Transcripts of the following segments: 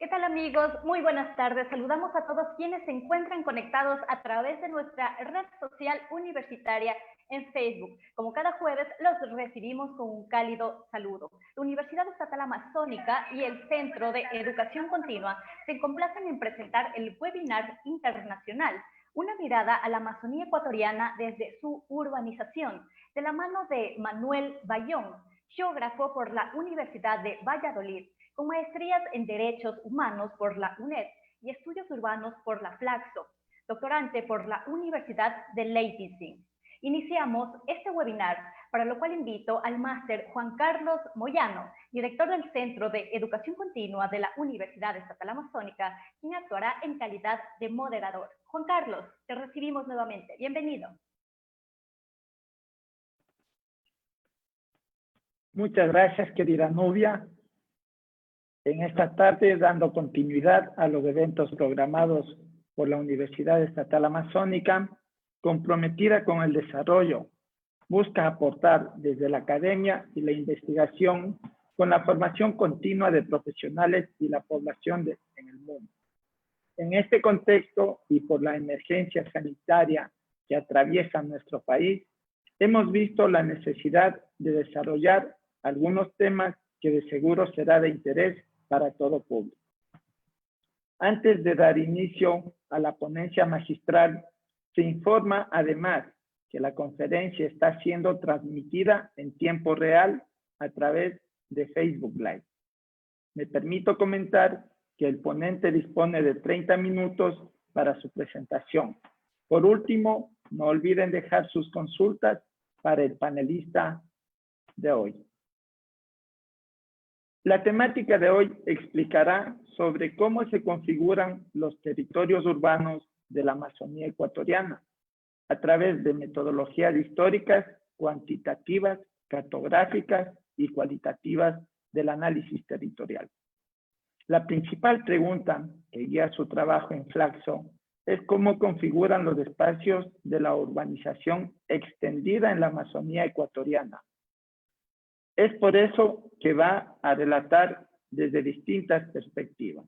¿Qué tal, amigos? Muy buenas tardes. Saludamos a todos quienes se encuentran conectados a través de nuestra red social universitaria en Facebook. Como cada jueves, los recibimos con un cálido saludo. La Universidad Estatal Amazónica y el Centro de Educación Continua se complacen en presentar el webinar internacional Una mirada a la Amazonía ecuatoriana desde su urbanización, de la mano de Manuel Bayón, geógrafo por la Universidad de Valladolid, con maestrías en Derechos Humanos por la UNED y Estudios Urbanos por la Flaxo, doctorante por la Universidad de Leipzig. Iniciamos este webinar, para lo cual invito al máster Juan Carlos Moyano, director del Centro de Educación Continua de la Universidad Estatal Amazónica, quien actuará en calidad de moderador. Juan Carlos, te recibimos nuevamente. Bienvenido. Muchas gracias, querida Nubia. En esta tarde, dando continuidad a los eventos programados por la Universidad Estatal Amazónica, comprometida con el desarrollo, busca aportar desde la academia y la investigación con la formación continua de profesionales y la población en el mundo. En este contexto y por la emergencia sanitaria que atraviesa nuestro país, hemos visto la necesidad de desarrollar algunos temas que de seguro será de interés para todo público. Antes de dar inicio a la ponencia magistral, se informa además que la conferencia está siendo transmitida en tiempo real a través de Facebook Live. Me permito comentar que el ponente dispone de 30 minutos para su presentación. Por último, no olviden dejar sus consultas para el panelista de hoy. La temática de hoy explicará sobre cómo se configuran los territorios urbanos de la Amazonía ecuatoriana a través de metodologías históricas, cuantitativas, cartográficas y cualitativas del análisis territorial. La principal pregunta que guía su trabajo en Flaxo es cómo configuran los espacios de la urbanización extendida en la Amazonía ecuatoriana. Es por eso que va a relatar desde distintas perspectivas.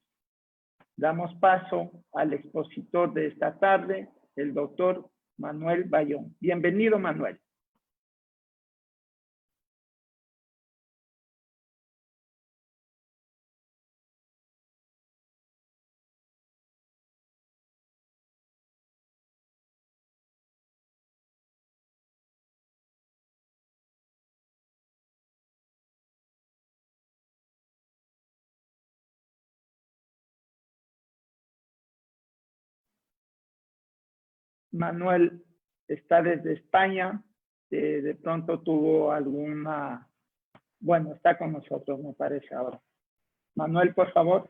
Damos paso al expositor de esta tarde, el doctor Manuel Bayón. Bienvenido, Manuel. Manuel está desde España, de pronto tuvo alguna, bueno, está con nosotros, me parece ahora. Manuel, por favor.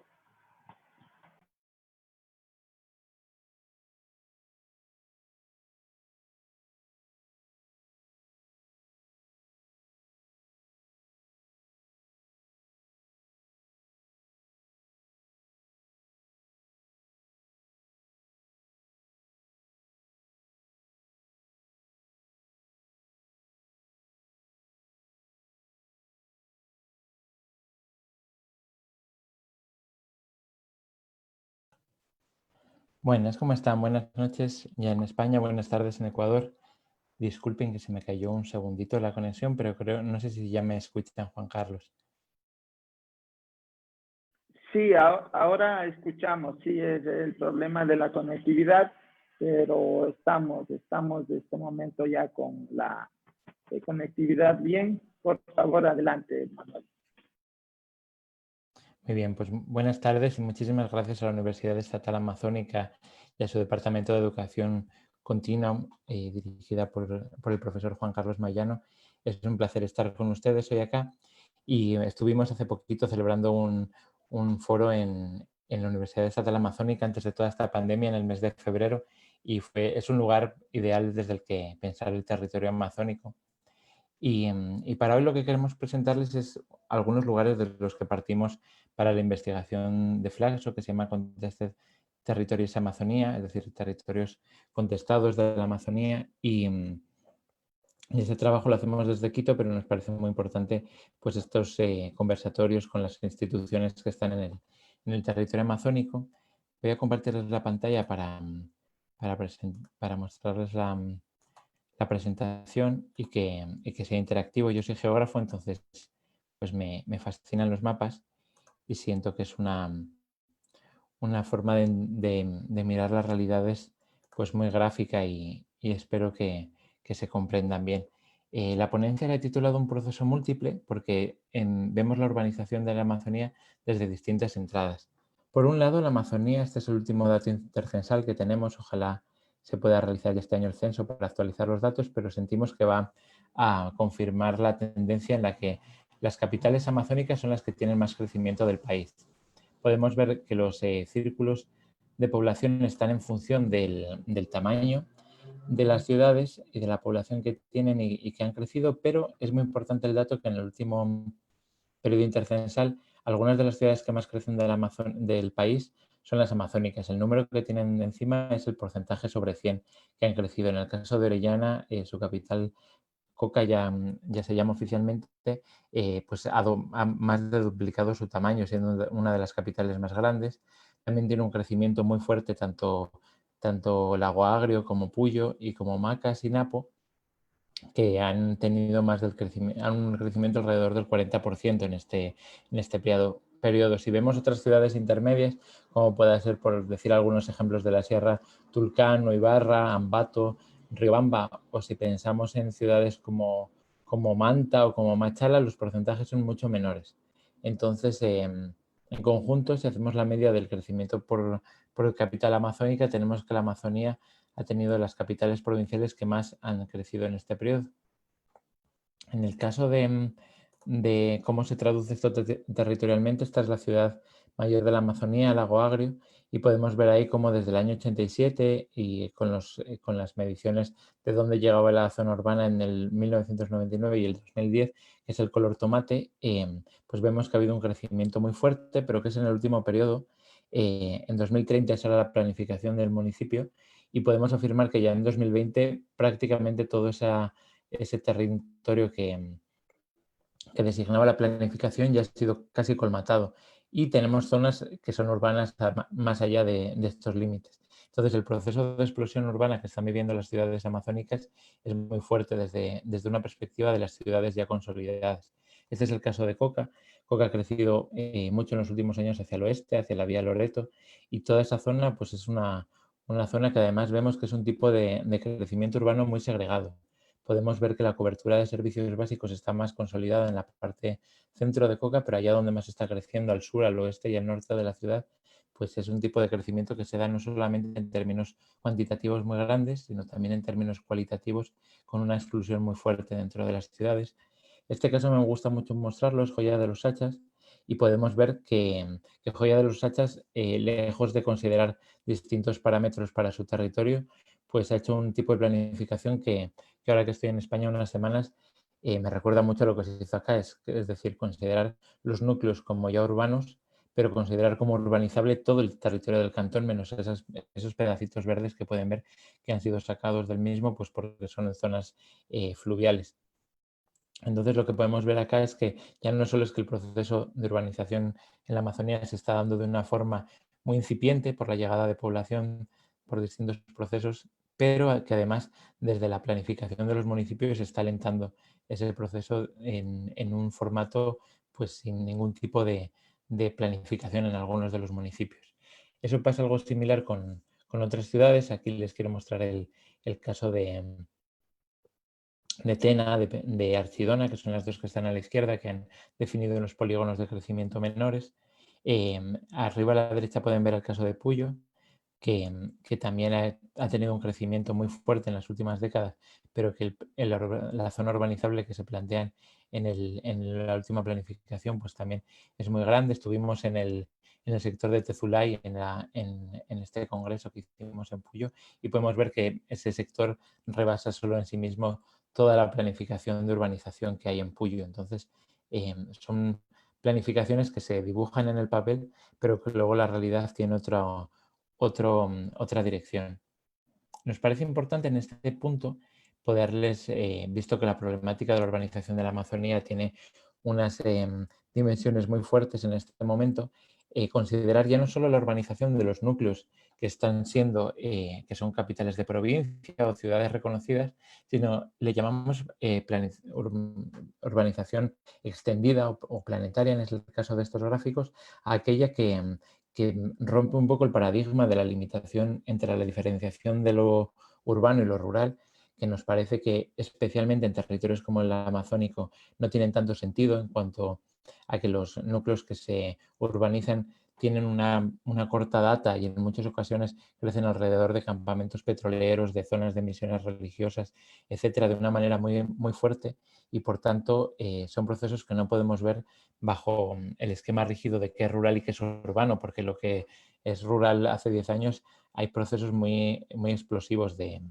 Buenas, ¿cómo están? Buenas noches ya en España, buenas tardes en Ecuador. Disculpen que se me cayó un segundito la conexión, pero no sé si ya me escuchan, Juan Carlos. Sí, ahora escuchamos, sí, es el problema de la conectividad, pero estamos de este momento ya con la conectividad bien. Por favor, adelante, Manuel. Muy bien, pues buenas tardes y muchísimas gracias a la Universidad Estatal Amazónica y a su Departamento de Educación Continua, dirigida por el profesor Juan Carlos Moyano. Es un placer estar con ustedes hoy acá y estuvimos hace poquito celebrando un foro en la Universidad Estatal Amazónica antes de toda esta pandemia en el mes de febrero y es un lugar ideal desde el que pensar el territorio amazónico. Y para hoy lo que queremos presentarles es algunos lugares de los que partimos para la investigación de Flaxo, que se llama Contested Territories Amazonía, es decir, territorios contestados de la Amazonía. Y este trabajo lo hacemos desde Quito, pero nos parece muy importante pues estos conversatorios con las instituciones que están en el territorio amazónico. Voy a compartirles la pantalla para mostrarles la presentación y que sea interactivo. Yo soy geógrafo, entonces pues me fascinan los mapas y siento que es una forma de mirar las realidades pues muy gráfica y espero que se comprendan bien. La ponencia la he titulado Un proceso múltiple porque vemos la urbanización de la Amazonía desde distintas entradas. Por un lado, la Amazonía, este es el último dato intercensal que tenemos, ojalá se pueda realizar ya este año el censo para actualizar los datos, pero sentimos que va a confirmar la tendencia en la que las capitales amazónicas son las que tienen más crecimiento del país. Podemos ver que los círculos de población están en función del tamaño de las ciudades y de la población que tienen y que han crecido, pero es muy importante el dato que en el último periodo intercensal algunas de las ciudades que más crecen del país son las amazónicas. El número que tienen encima es el porcentaje sobre 100 que han crecido. En el caso de Orellana, su capital Coca ya se llama oficialmente, pues ha más de duplicado su tamaño, siendo una de las capitales más grandes. También tiene un crecimiento muy fuerte tanto Lago Agrio como Puyo y como Macas y Napo, que han tenido más un crecimiento alrededor del 40% en este periodo. Si vemos otras ciudades intermedias, como pueda ser, por decir algunos ejemplos de la Sierra, Tulcán, Ibarra, Ambato, Riobamba, o si pensamos en ciudades como Manta o como Machala, los porcentajes son mucho menores. Entonces, en conjunto, si hacemos la media del crecimiento por capital amazónica, tenemos que la Amazonía ha tenido las capitales provinciales que más han crecido en este periodo. En el caso de cómo se traduce esto territorialmente, esta es la ciudad mayor de la Amazonía, Lago Agrio, y podemos ver ahí cómo desde el año 87 y con las mediciones de dónde llegaba la zona urbana en el 1999 y el 2010, que es el color tomate, pues vemos que ha habido un crecimiento muy fuerte, pero que es en el último periodo. En 2030 será la planificación del municipio y podemos afirmar que ya en 2020 prácticamente todo ese territorio que designaba la planificación ya ha sido casi colmatado y tenemos zonas que son urbanas más allá de estos límites. Entonces, el proceso de explosión urbana que están viviendo las ciudades amazónicas es muy fuerte desde una perspectiva de las ciudades ya consolidadas. Este es el caso de Coca. Coca ha crecido mucho en los últimos años hacia el oeste, hacia la vía Loreto, y toda esa zona pues es una zona que además vemos que es un tipo de crecimiento urbano muy segregado. Podemos ver que la cobertura de servicios básicos está más consolidada en la parte centro de Coca, pero allá donde más está creciendo, al sur, al oeste y al norte de la ciudad, pues es un tipo de crecimiento que se da no solamente en términos cuantitativos muy grandes, sino también en términos cualitativos, con una exclusión muy fuerte dentro de las ciudades. Este caso me gusta mucho mostrarlo, es Joya de los Sachas, y podemos ver que Joya de los Sachas, lejos de considerar distintos parámetros para su territorio, pues ha hecho un tipo de planificación que ahora que estoy en España unas semanas, me recuerda mucho a lo que se hizo acá, es decir, considerar los núcleos como ya urbanos, pero considerar como urbanizable todo el territorio del cantón, menos esos pedacitos verdes que pueden ver que han sido sacados del mismo, pues porque son en zonas fluviales. Entonces, lo que podemos ver acá es que ya no solo es que el proceso de urbanización en la Amazonía se está dando de una forma muy incipiente por la llegada de población, por distintos procesos, pero que además desde la planificación de los municipios se está alentando ese proceso en un formato pues sin ningún tipo de planificación en algunos de los municipios. Eso pasa algo similar con otras ciudades. Aquí les quiero mostrar el caso de Tena, de Archidona, que son las dos que están a la izquierda, que han definido unos polígonos de crecimiento menores. Arriba a la derecha pueden ver el caso de Puyo, que también ha tenido un crecimiento muy fuerte en las últimas décadas, pero que la zona urbanizable que se plantean en la última planificación pues también es muy grande. Estuvimos en el sector de Tezulay en este congreso que hicimos en Puyo y podemos ver que ese sector rebasa solo en sí mismo toda la planificación de urbanización que hay en Puyo. Entonces, son planificaciones que se dibujan en el papel, pero que luego la realidad tiene otra dirección. Nos parece importante en este punto poderles, visto que la problemática de la urbanización de la Amazonía tiene unas dimensiones muy fuertes en este momento, considerar ya no solo la urbanización de los núcleos que están siendo, que son capitales de provincia o ciudades reconocidas, sino le llamamos urbanización extendida o planetaria, en el caso de estos gráficos, a aquella que rompe un poco el paradigma de la limitación entre la diferenciación de lo urbano y lo rural, que nos parece que especialmente en territorios como el amazónico no tienen tanto sentido en cuanto a que los núcleos que se urbanizan tienen una corta data y en muchas ocasiones crecen alrededor de campamentos petroleros, de zonas de misiones religiosas, etcétera, de una manera muy, muy fuerte, y por tanto son procesos que no podemos ver bajo el esquema rígido de qué es rural y qué es urbano, porque lo que es rural hace 10 años hay procesos muy, muy explosivos de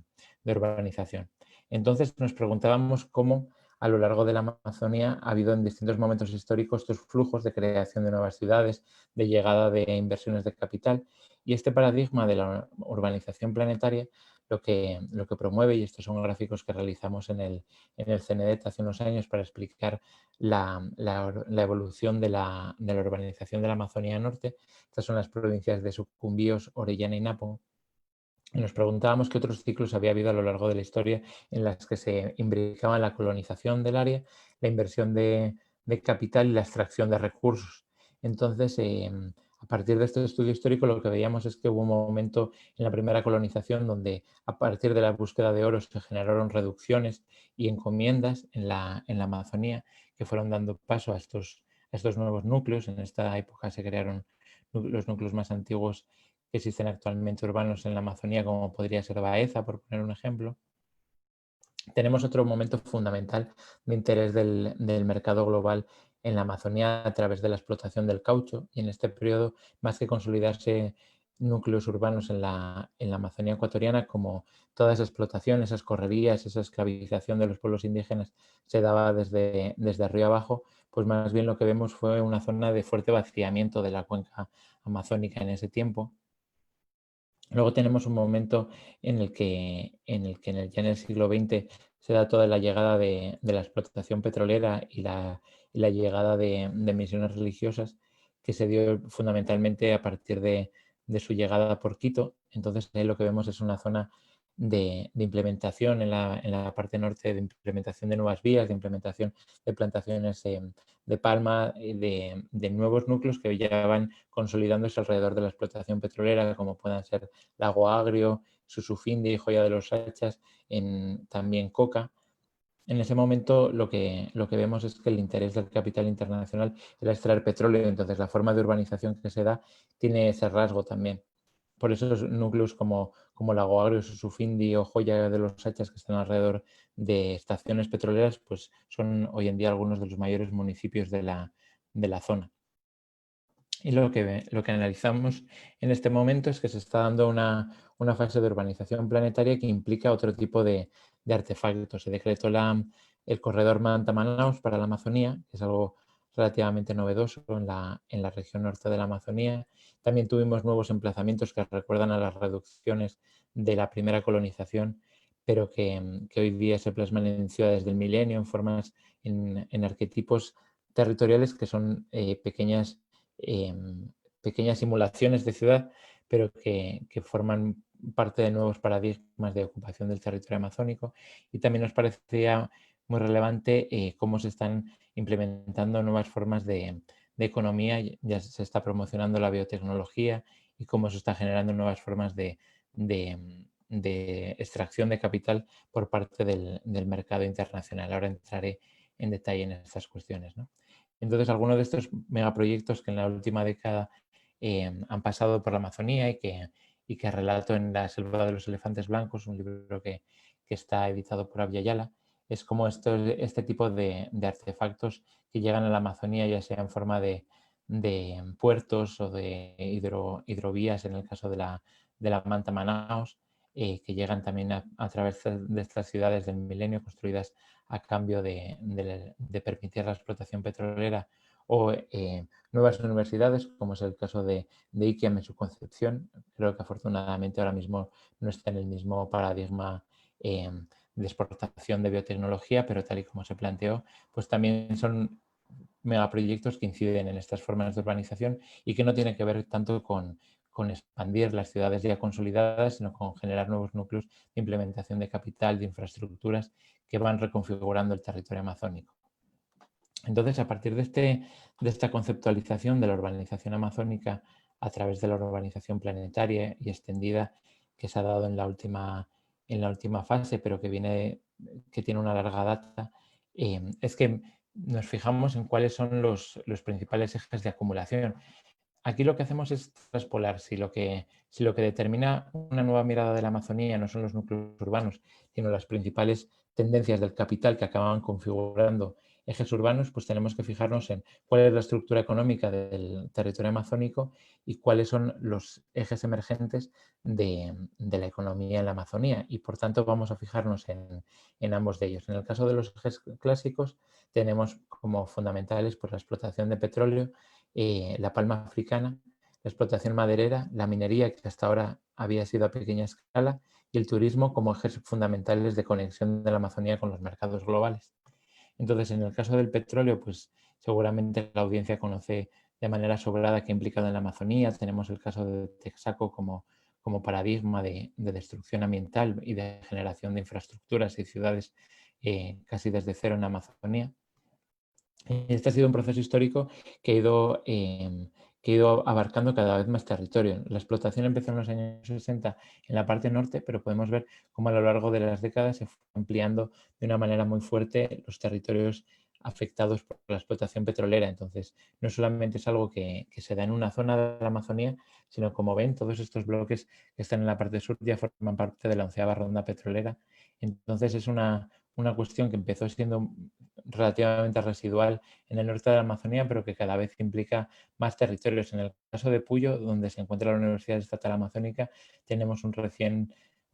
urbanización. Entonces nos preguntábamos cómo a lo largo de la Amazonía ha habido en distintos momentos históricos estos flujos de creación de nuevas ciudades, de llegada de inversiones de capital, y este paradigma de la urbanización planetaria lo que promueve, y estos son gráficos que realizamos en el CNEDET hace unos años para explicar la evolución de la urbanización de la Amazonía Norte. Estas son las provincias de Sucumbíos, Orellana y Napo. Y nos preguntábamos qué otros ciclos había habido a lo largo de la historia en las que se imbricaban la colonización del área, la inversión de capital y la extracción de recursos. Entonces, a partir de este estudio histórico, lo que veíamos es que hubo un momento en la primera colonización donde a partir de la búsqueda de oro se generaron reducciones y encomiendas en la Amazonía que fueron dando paso a estos nuevos núcleos. En esta época se crearon los núcleos más antiguos que existen actualmente urbanos en la Amazonía, como podría ser Baeza, por poner un ejemplo. Tenemos otro momento fundamental de interés del mercado global en la Amazonía a través de la explotación del caucho, y en este periodo, más que consolidarse núcleos urbanos en la Amazonía ecuatoriana, como toda esa explotación, esas correrías, esa esclavización de los pueblos indígenas se daba desde arriba abajo, pues más bien lo que vemos fue una zona de fuerte vaciamiento de la cuenca amazónica en ese tiempo. Luego tenemos un momento ya en el siglo XX se da toda la llegada de la explotación petrolera y la llegada de misiones religiosas, que se dio fundamentalmente a partir de su llegada por Quito. Entonces ahí lo que vemos es una zona de implementación en la parte norte, de implementación de nuevas vías, de implementación de plantaciones de palma, de nuevos núcleos que ya van consolidándose alrededor de la explotación petrolera, como puedan ser Lago Agrio, Susufindi, Joya de los Hachas, también Coca. En ese momento lo que vemos es que el interés del capital internacional era extraer petróleo, entonces la forma de urbanización que se da tiene ese rasgo también. Por eso los núcleos como Lago Agrio, Susufindi o Joya de los Hachas, que están alrededor de estaciones petroleras, pues son hoy en día algunos de los mayores municipios de la zona. Y lo que analizamos en este momento es que se está dando una fase de urbanización planetaria que implica otro tipo de artefactos. Se decretó el corredor Manta-Manaus para la Amazonía, que es algo relativamente novedoso en la región norte de la Amazonía. También tuvimos nuevos emplazamientos que recuerdan a las reducciones de la primera colonización, pero que hoy día se plasman en ciudades del milenio, en formas, en arquetipos territoriales que son pequeñas simulaciones de ciudad, pero que forman parte de nuevos paradigmas de ocupación del territorio amazónico. Y también nos parecía muy relevante cómo se están implementando nuevas formas de economía, ya se está promocionando la biotecnología y cómo se está generando nuevas formas de extracción de capital por parte del mercado internacional. Ahora entraré en detalle en estas cuestiones, ¿no? Entonces, algunos de estos megaproyectos que en la última década han pasado por la Amazonía y que relato en La selva de los elefantes blancos, un libro que está editado por Abya Yala, es como este tipo de artefactos que llegan a la Amazonía, ya sea en forma de puertos o de hidrovías, en el caso de la Manta Manaos, que llegan también a través de estas ciudades del milenio construidas a cambio de permitir la explotación petrolera, o nuevas universidades, como es el caso de IKEM en su concepción. Creo que afortunadamente ahora mismo no está en el mismo paradigma de exportación de biotecnología, pero tal y como se planteó, pues también son megaproyectos que inciden en estas formas de urbanización y que no tiene que ver tanto con expandir las ciudades ya consolidadas, sino con generar nuevos núcleos de implementación de capital, de infraestructuras que van reconfigurando el territorio amazónico. Entonces, a partir de esta conceptualización de la urbanización amazónica a través de la urbanización planetaria y extendida que se ha dado en la última fase, pero que tiene una larga data, es que nos fijamos en cuáles son los principales ejes de acumulación. Aquí lo que hacemos es traspolar si lo que determina una nueva mirada de la Amazonía no son los núcleos urbanos, sino las principales tendencias del capital que acaban configurando ejes urbanos, pues tenemos que fijarnos en cuál es la estructura económica del territorio amazónico y cuáles son los ejes emergentes de la economía en la Amazonía. Y por tanto vamos a fijarnos en ambos de ellos. En el caso de los ejes clásicos tenemos como fundamentales pues, la explotación de petróleo, la palma africana, la explotación maderera, la minería, que hasta ahora había sido a pequeña escala, y el turismo como ejes fundamentales de conexión de la Amazonía con los mercados globales. Entonces, en el caso del petróleo, pues seguramente la audiencia conoce de manera sobrada qué ha implicado en la Amazonía. Tenemos el caso de Texaco como paradigma de destrucción ambiental y de generación de infraestructuras y ciudades casi desde cero en la Amazonía. Este ha sido un proceso histórico que ha ido abarcando cada vez más territorio. La explotación empezó en los años 60 en la parte norte, pero podemos ver cómo a lo largo de las décadas se fue ampliando de una manera muy fuerte los territorios afectados por la explotación petrolera. Entonces, no solamente es algo que se da en una zona de la Amazonía, sino como ven, todos estos bloques que están en la parte sur ya forman parte de la 11ª ronda petrolera. Entonces, es una cuestión que empezó siendo relativamente residual en el norte de la Amazonía, pero que cada vez implica más territorios. En el caso de Puyo, donde se encuentra la Universidad Estatal Amazónica, tenemos un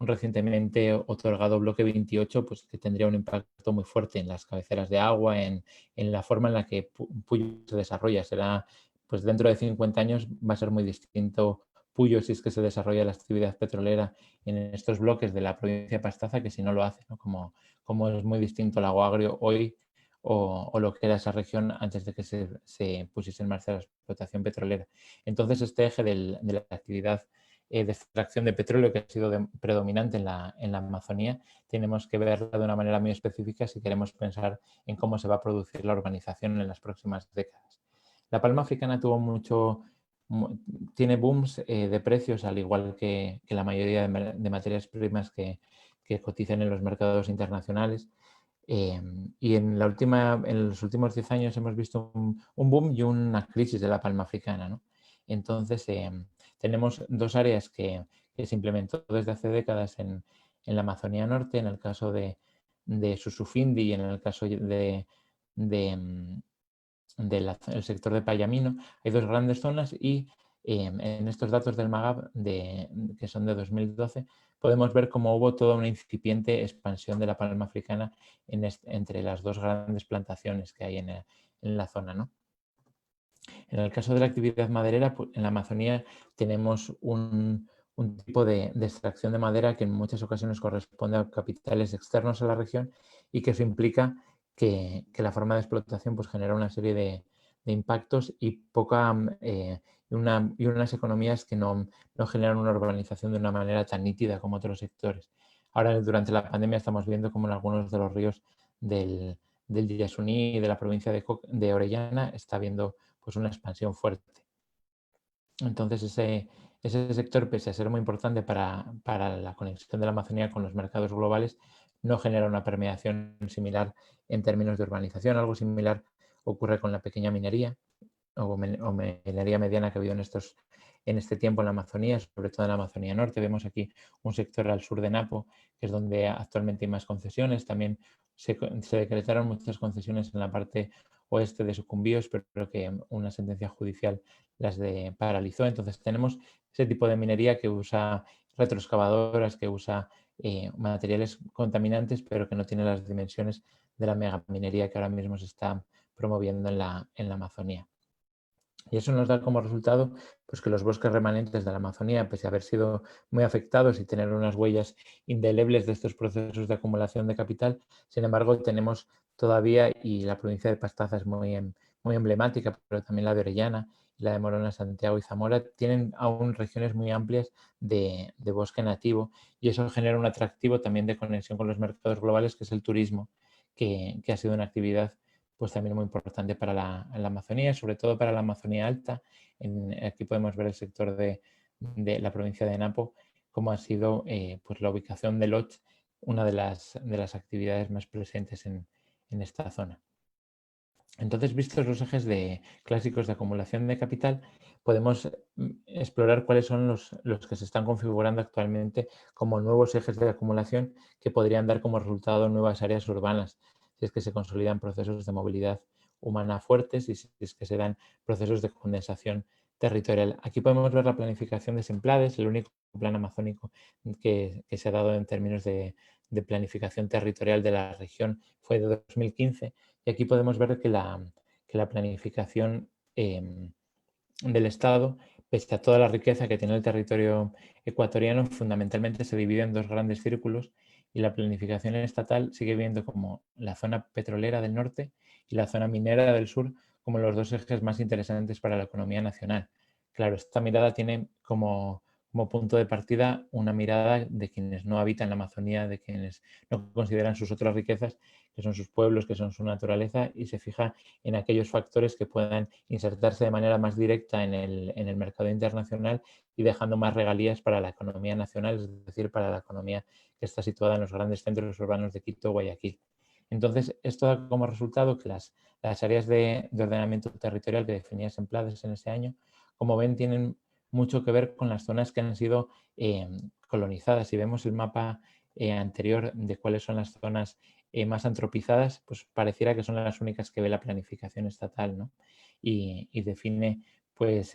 recientemente otorgado bloque 28, pues, que tendría un impacto muy fuerte en las cabeceras de agua, en la forma en la que Puyo se desarrolla. Será, pues dentro de 50 años va a ser muy distinto Puyo si es que se desarrolla la actividad petrolera en estos bloques de la provincia de Pastaza que si no lo hace, ¿no? Como es muy distinto el Lago Agrio hoy o lo que era esa región antes de que se pusiese en marcha la explotación petrolera. Entonces, este eje de la actividad de extracción de petróleo que ha sido predominante en la Amazonía, tenemos que verla de una manera muy específica si queremos pensar en cómo se va a producir la urbanización en las próximas décadas. La palma africana tiene booms de precios, al igual que la mayoría de materias primas que cotizan en los mercados internacionales. Y en los últimos 10 años hemos visto un boom y una crisis de la palma africana, ¿no? Entonces, tenemos dos áreas que se implementó desde hace décadas en la Amazonía Norte, en el caso de Susufindi y en el caso del sector de Payamino. Hay dos grandes zonas y en estos datos del MAGAB, que son de 2012, podemos ver cómo hubo toda una incipiente expansión de la palma africana entre las dos grandes plantaciones que hay en la zona, ¿no? En el caso de la actividad maderera, pues, en la Amazonía tenemos un tipo de extracción de madera que en muchas ocasiones corresponde a capitales externos a la región y que eso implica que la forma de explotación pues, genera una serie de impactos y unas economías que no generan una urbanización de una manera tan nítida como otros sectores. Ahora, durante la pandemia, estamos viendo como en algunos de los ríos del Yasuní y de la provincia de Orellana está habiendo pues, una expansión fuerte. Entonces, ese sector, pese a ser muy importante para la conexión de la Amazonía con los mercados globales, no genera una permeación similar en términos de urbanización. Algo similar ocurre con la pequeña minería o minería mediana que ha habido en este tiempo en la Amazonía, sobre todo en la Amazonía Norte. Vemos aquí un sector al sur de Napo, que es donde actualmente hay más concesiones. También se decretaron muchas concesiones en la parte oeste de Sucumbíos, pero que una sentencia judicial las paralizó. Entonces tenemos ese tipo de minería que usa retroexcavadoras, que usa materiales contaminantes, pero que no tiene las dimensiones de la megaminería que ahora mismo se está promoviendo en la Amazonía. Y eso nos da como resultado pues, que los bosques remanentes de la Amazonía, pese a haber sido muy afectados y tener unas huellas indelebles de estos procesos de acumulación de capital, sin embargo, tenemos todavía, y la provincia de Pastaza es muy muy emblemática, pero también la de Orellana y la de Morona, Santiago y Zamora, tienen aún regiones muy amplias de bosque nativo, y eso genera un atractivo también de conexión con los mercados globales, que es el turismo, que ha sido una actividad pues también muy importante para la Amazonía, sobre todo para la Amazonía alta. Aquí podemos ver el sector de la provincia de Napo, cómo ha sido pues la ubicación de Loch, una de las actividades más presentes en esta zona. Entonces, vistos los ejes clásicos de acumulación de capital, podemos explorar cuáles son los que se están configurando actualmente como nuevos ejes de acumulación que podrían dar como resultado nuevas áreas urbanas, si es que se consolidan procesos de movilidad humana fuertes y si es que se dan procesos de condensación territorial. Aquí podemos ver la planificación de Semplades, el único plan amazónico que se ha dado en términos de planificación territorial de la región, fue de 2015. Y aquí podemos ver que la planificación del Estado, pese a toda la riqueza que tiene el territorio ecuatoriano, fundamentalmente se divide en dos grandes círculos, y la planificación estatal sigue viendo como la zona petrolera del norte y la zona minera del sur como los dos ejes más interesantes para la economía nacional. Claro, esta mirada tiene como punto de partida una mirada de quienes no habitan la Amazonía, de quienes no consideran sus otras riquezas, que son sus pueblos, que son su naturaleza, y se fija en aquellos factores que puedan insertarse de manera más directa en el mercado internacional y dejando más regalías para la economía nacional, es decir, para la economía que está situada en los grandes centros urbanos de Quito o Guayaquil. Entonces, esto da como resultado que las áreas de ordenamiento territorial que definía Semplades en ese año, como ven, tienen mucho que ver con las zonas que han sido colonizadas. Si vemos el mapa anterior de cuáles son las zonas más antropizadas, pues pareciera que son las únicas que ve la planificación estatal, ¿no? Y define pues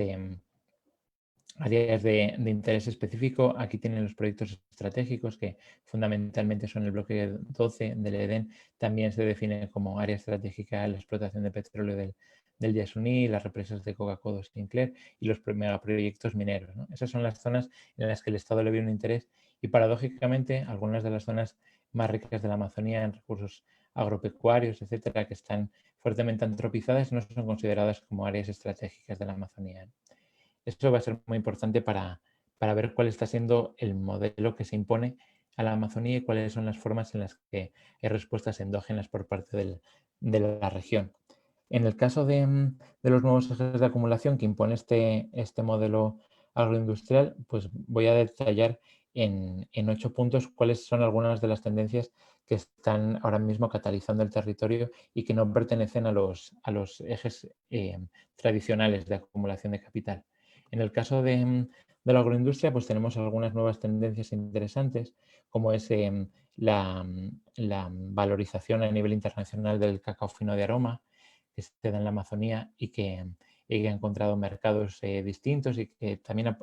áreas de interés específico. Aquí tienen los proyectos estratégicos, que fundamentalmente son el bloque 12 del Edén. También se define como área estratégica la explotación de petróleo del Yasuní, las represas de Coca-Cola, Sinclair y los megaproyectos mineros, ¿no? Esas son las zonas en las que el Estado le ve un interés, y paradójicamente algunas de las zonas más ricas de la Amazonía en recursos agropecuarios, etcétera, que están fuertemente antropizadas, no son consideradas como áreas estratégicas de la Amazonía. Esto va a ser muy importante para ver cuál está siendo el modelo que se impone a la Amazonía y cuáles son las formas en las que hay respuestas endógenas por parte de la región. En el caso de los nuevos ejes de acumulación que impone este modelo agroindustrial, pues voy a detallar en 8 puntos cuáles son algunas de las tendencias que están ahora mismo catalizando el territorio y que no pertenecen a los ejes tradicionales de acumulación de capital. En el caso de la agroindustria, pues tenemos algunas nuevas tendencias interesantes, como es la valorización a nivel internacional del cacao fino de aroma, que se da en la Amazonía y que ha encontrado mercados distintos, y que también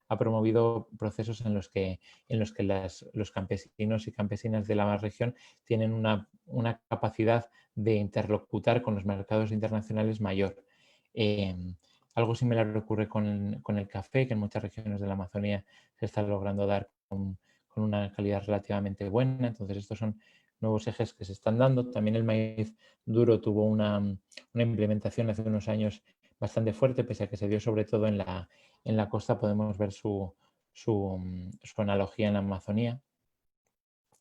ha promovido procesos en los que los campesinos y campesinas de la región tienen una capacidad de interlocutar con los mercados internacionales mayor. Algo similar ocurre con el café, que en muchas regiones de la Amazonía se está logrando dar con una calidad relativamente buena. Entonces, estos son nuevos ejes que se están dando. También el maíz duro tuvo una implementación hace unos años bastante fuerte, pese a que se dio sobre todo en la costa. Podemos ver su analogía en la Amazonía.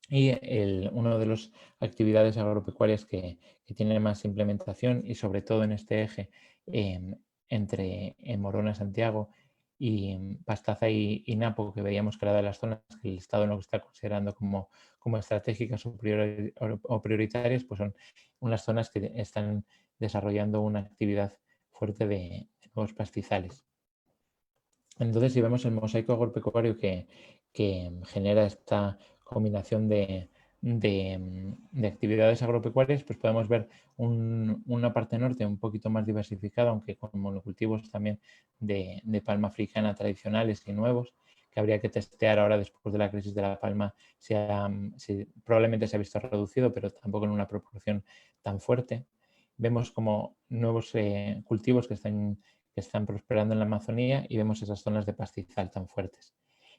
Y una de las actividades agropecuarias que tiene más implementación, y sobre todo en este eje entre Morona, Santiago y Pastaza y Napo, que veíamos que era de las zonas que el Estado no está considerando como estratégicas o prioritarias, pues son unas zonas que están desarrollando una actividad fuerte de nuevos pastizales. Entonces, si vemos el mosaico agropecuario que genera esta combinación de actividades agropecuarias, pues podemos ver una parte norte un poquito más diversificada, aunque con monocultivos también de palma africana tradicionales y nuevos, que habría que testear ahora después de la crisis de la palma, probablemente se ha visto reducido, pero tampoco en una proporción tan fuerte. Vemos como nuevos cultivos que están prosperando en la Amazonía, y vemos esas zonas de pastizal tan fuertes.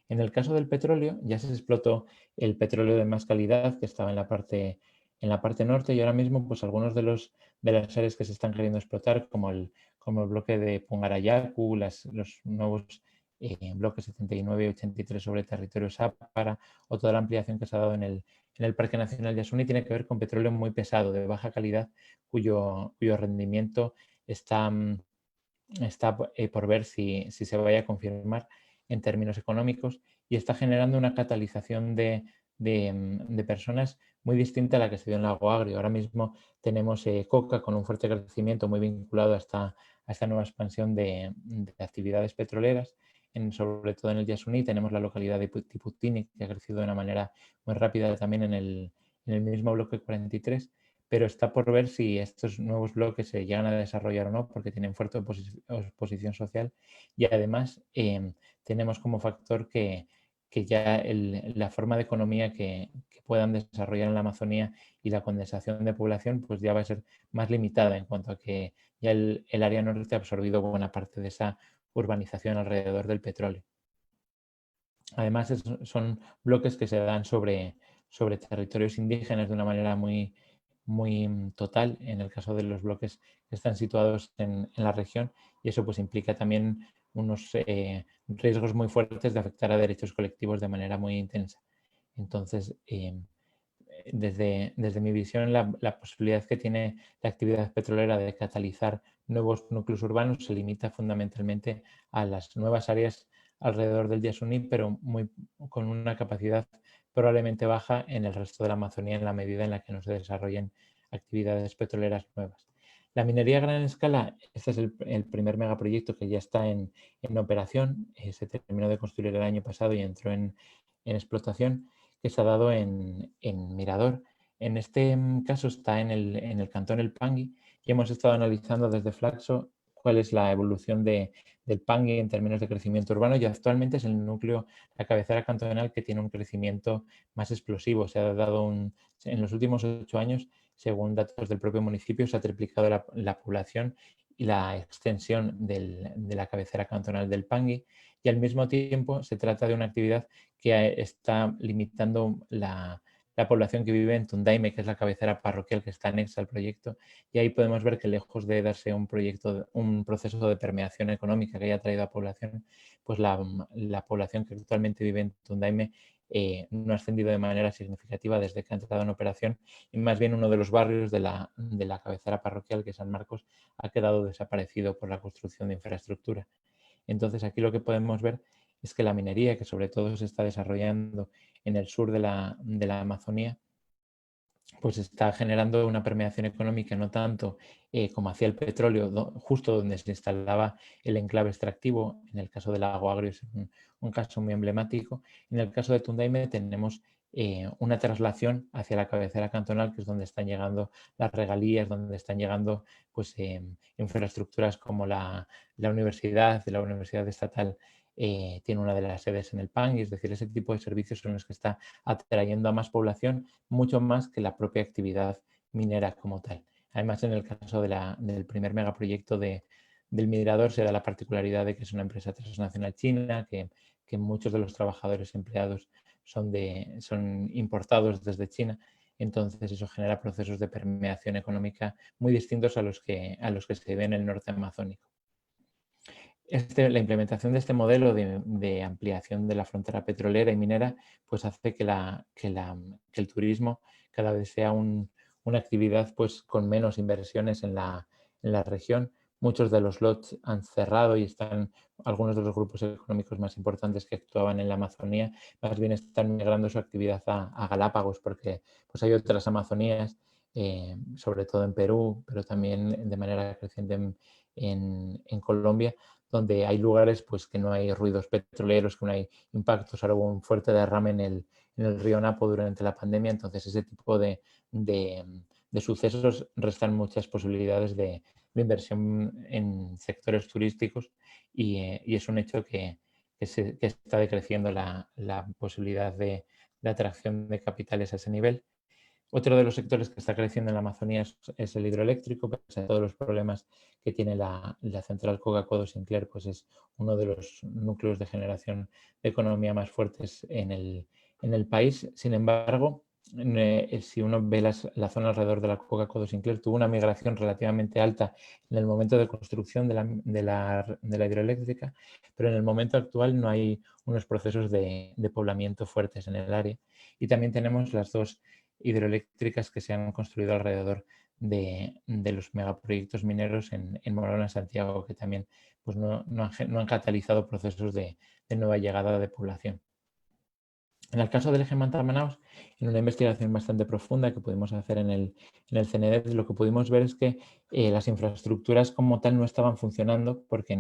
En el caso del petróleo, ya se explotó el petróleo de más calidad, que estaba en la parte en la parte norte, y ahora mismo pues algunos de las áreas que se están queriendo explotar, como el bloque de Pungarayacu, los nuevos bloques 79 y 83 sobre territorio Sápara, o toda la ampliación que se ha dado en el Parque Nacional Yasuni, tiene que ver con petróleo muy pesado, de baja calidad, cuyo rendimiento está por ver si se vaya a confirmar en términos económicos, y está generando una catalización de personas muy distinta a la que se dio en Lago Agrio. Ahora mismo tenemos Coca con un fuerte crecimiento muy vinculado a esta nueva expansión de actividades petroleras. Sobre todo en el Yasuni tenemos la localidad de Tiputini, que ha crecido de una manera muy rápida también en el mismo bloque 43, pero está por ver si estos nuevos bloques se llegan a desarrollar o no, porque tienen fuerte oposición social, y además tenemos como factor que ya la forma de economía que puedan desarrollar en la Amazonía y la condensación de población pues ya va a ser más limitada, en cuanto a que ya el área norte ha absorbido buena parte de esa urbanización alrededor del petróleo. Además son bloques que se dan sobre territorios indígenas de una manera muy total, en el caso de los bloques que están situados en la región, y eso pues implica también unos riesgos muy fuertes de afectar a derechos colectivos de manera muy intensa. Entonces, desde mi visión, la posibilidad que tiene la actividad petrolera de catalizar nuevos núcleos urbanos se limita fundamentalmente a las nuevas áreas alrededor del Yasuni, pero con una capacidad probablemente baja en el resto de la Amazonía, en la medida en la que no se desarrollen actividades petroleras nuevas. La minería a gran escala, este es el primer megaproyecto que ya está en operación, se terminó de construir el año pasado y entró en explotación, que se ha dado en Mirador. En este caso está en el cantón El Pangui, y hemos estado analizando desde Flaxo cuál es la evolución del Pangui en términos de crecimiento urbano, y actualmente es el núcleo, la cabecera cantonal, que tiene un crecimiento más explosivo. Se ha dado en los últimos 8 años, según datos del propio municipio, se ha triplicado la población y la extensión de la cabecera cantonal del Pangui, y al mismo tiempo se trata de una actividad que está limitando la población que vive en Tundaime, que es la cabecera parroquial que está anexa al proyecto, y ahí podemos ver que, lejos de darse un proceso de permeación económica que haya traído a población, pues la población que actualmente vive en Tundaime no ha ascendido de manera significativa desde que ha entrado en operación, y más bien uno de los barrios de la cabecera parroquial, que es San Marcos, ha quedado desaparecido por la construcción de infraestructura. Entonces, aquí lo que podemos ver es que la minería, que sobre todo se está desarrollando en el sur de la Amazonía, pues está generando una permeación económica no tanto como hacía el petróleo, justo donde se instalaba el enclave extractivo. En el caso del Lago Agrio es un caso muy emblemático. En el caso de Tundaime tenemos una traslación hacia la cabecera cantonal, que es donde están llegando las regalías, donde están llegando pues infraestructuras como la Universidad Estatal tiene una de las sedes en el PAN, y es decir, ese tipo de servicios son los que está atrayendo a más población, mucho más que la propia actividad minera como tal. Además, en el caso del primer megaproyecto del Mirador, se da la particularidad de que es una empresa transnacional china, que muchos de los trabajadores empleados son importados desde China. Entonces eso genera procesos de permeación económica muy distintos a los que se ven en el norte amazónico. La implementación de este modelo de ampliación de la frontera petrolera y minera pues hace que el turismo cada vez sea una actividad pues con menos inversiones en la región. Muchos de los lots han cerrado, y algunos de los grupos económicos más importantes que actuaban en la Amazonía más bien están migrando su actividad a Galápagos, porque pues hay otras Amazonías, sobre todo en Perú, pero también de manera creciente en Colombia, donde hay lugares pues que no hay ruidos petroleros, que no hay impactos. Ahora hubo un fuerte derrame en el río Napo durante la pandemia, entonces ese tipo de sucesos restan muchas posibilidades de inversión en sectores turísticos, y es un hecho que está decreciendo la posibilidad de atracción de capitales a ese nivel. Otro de los sectores que está creciendo en la Amazonía es el hidroeléctrico, pese a todos los problemas que tiene la central Coca-Cola Sinclair, pues es uno de los núcleos de generación de economía más fuertes en el país. Sin embargo, si uno ve la zona alrededor de la cuenca Codo-Sinclair, tuvo una migración relativamente alta en el momento de construcción de la hidroeléctrica, pero en el momento actual no hay unos procesos de poblamiento fuertes en el área. Y también tenemos las dos hidroeléctricas que se han construido alrededor de los megaproyectos mineros en Morona, Santiago, que también pues no han catalizado procesos de nueva llegada de población. En el caso del eje Manta-Manaos, en una investigación bastante profunda que pudimos hacer en el CNED, lo que pudimos ver es que las infraestructuras como tal no estaban funcionando porque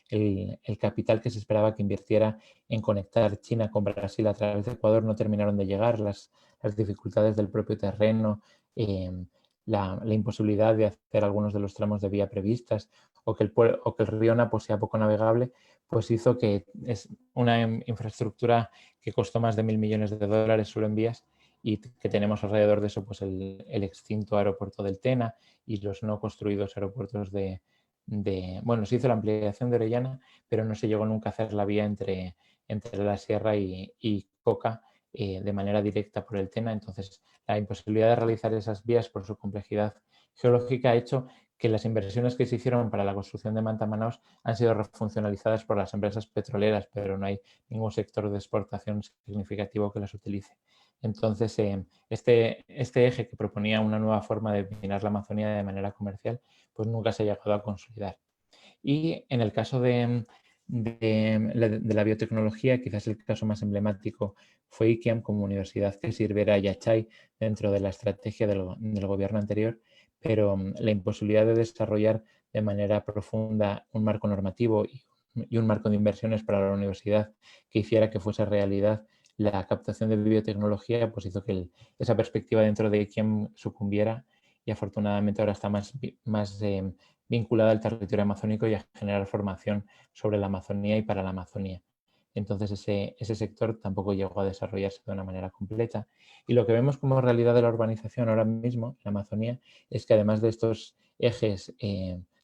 el capital que se esperaba que invirtiera en conectar China con Brasil a través de Ecuador no terminaron de llegar, las dificultades del propio terreno, la imposibilidad de hacer algunos de los tramos de vía previstas o que el río Napo sea poco navegable, pues hizo que es una infraestructura que costó más de 1.000 millones de dólares solo en vías y que tenemos alrededor de eso pues el extinto aeropuerto del Tena y los no construidos aeropuertos bueno, se hizo la ampliación de Orellana, pero no se llegó nunca a hacer la vía entre la Sierra y Coca de manera directa por el Tena. Entonces, la imposibilidad de realizar esas vías por su complejidad geológica ha hecho que las inversiones que se hicieron para la construcción de Manta-Manaos han sido refuncionalizadas por las empresas petroleras, pero no hay ningún sector de exportación significativo que las utilice. Entonces, este eje que proponía una nueva forma de minar la Amazonía de manera comercial, pues nunca se ha llegado a consolidar. Y en el caso de la biotecnología, quizás el caso más emblemático fue IKEAM como universidad que sirviera a Yachay dentro de la estrategia del gobierno anterior, pero la imposibilidad de desarrollar de manera profunda un marco normativo y un marco de inversiones para la universidad que hiciera que fuese realidad la captación de biotecnología, pues hizo que esa perspectiva dentro de IKEAM sucumbiera y afortunadamente ahora está más vinculada al territorio amazónico y a generar formación sobre la Amazonía y para la Amazonía. Entonces ese sector tampoco llegó a desarrollarse de una manera completa. Y lo que vemos como realidad de la urbanización ahora mismo en la Amazonía es que además de estos ejes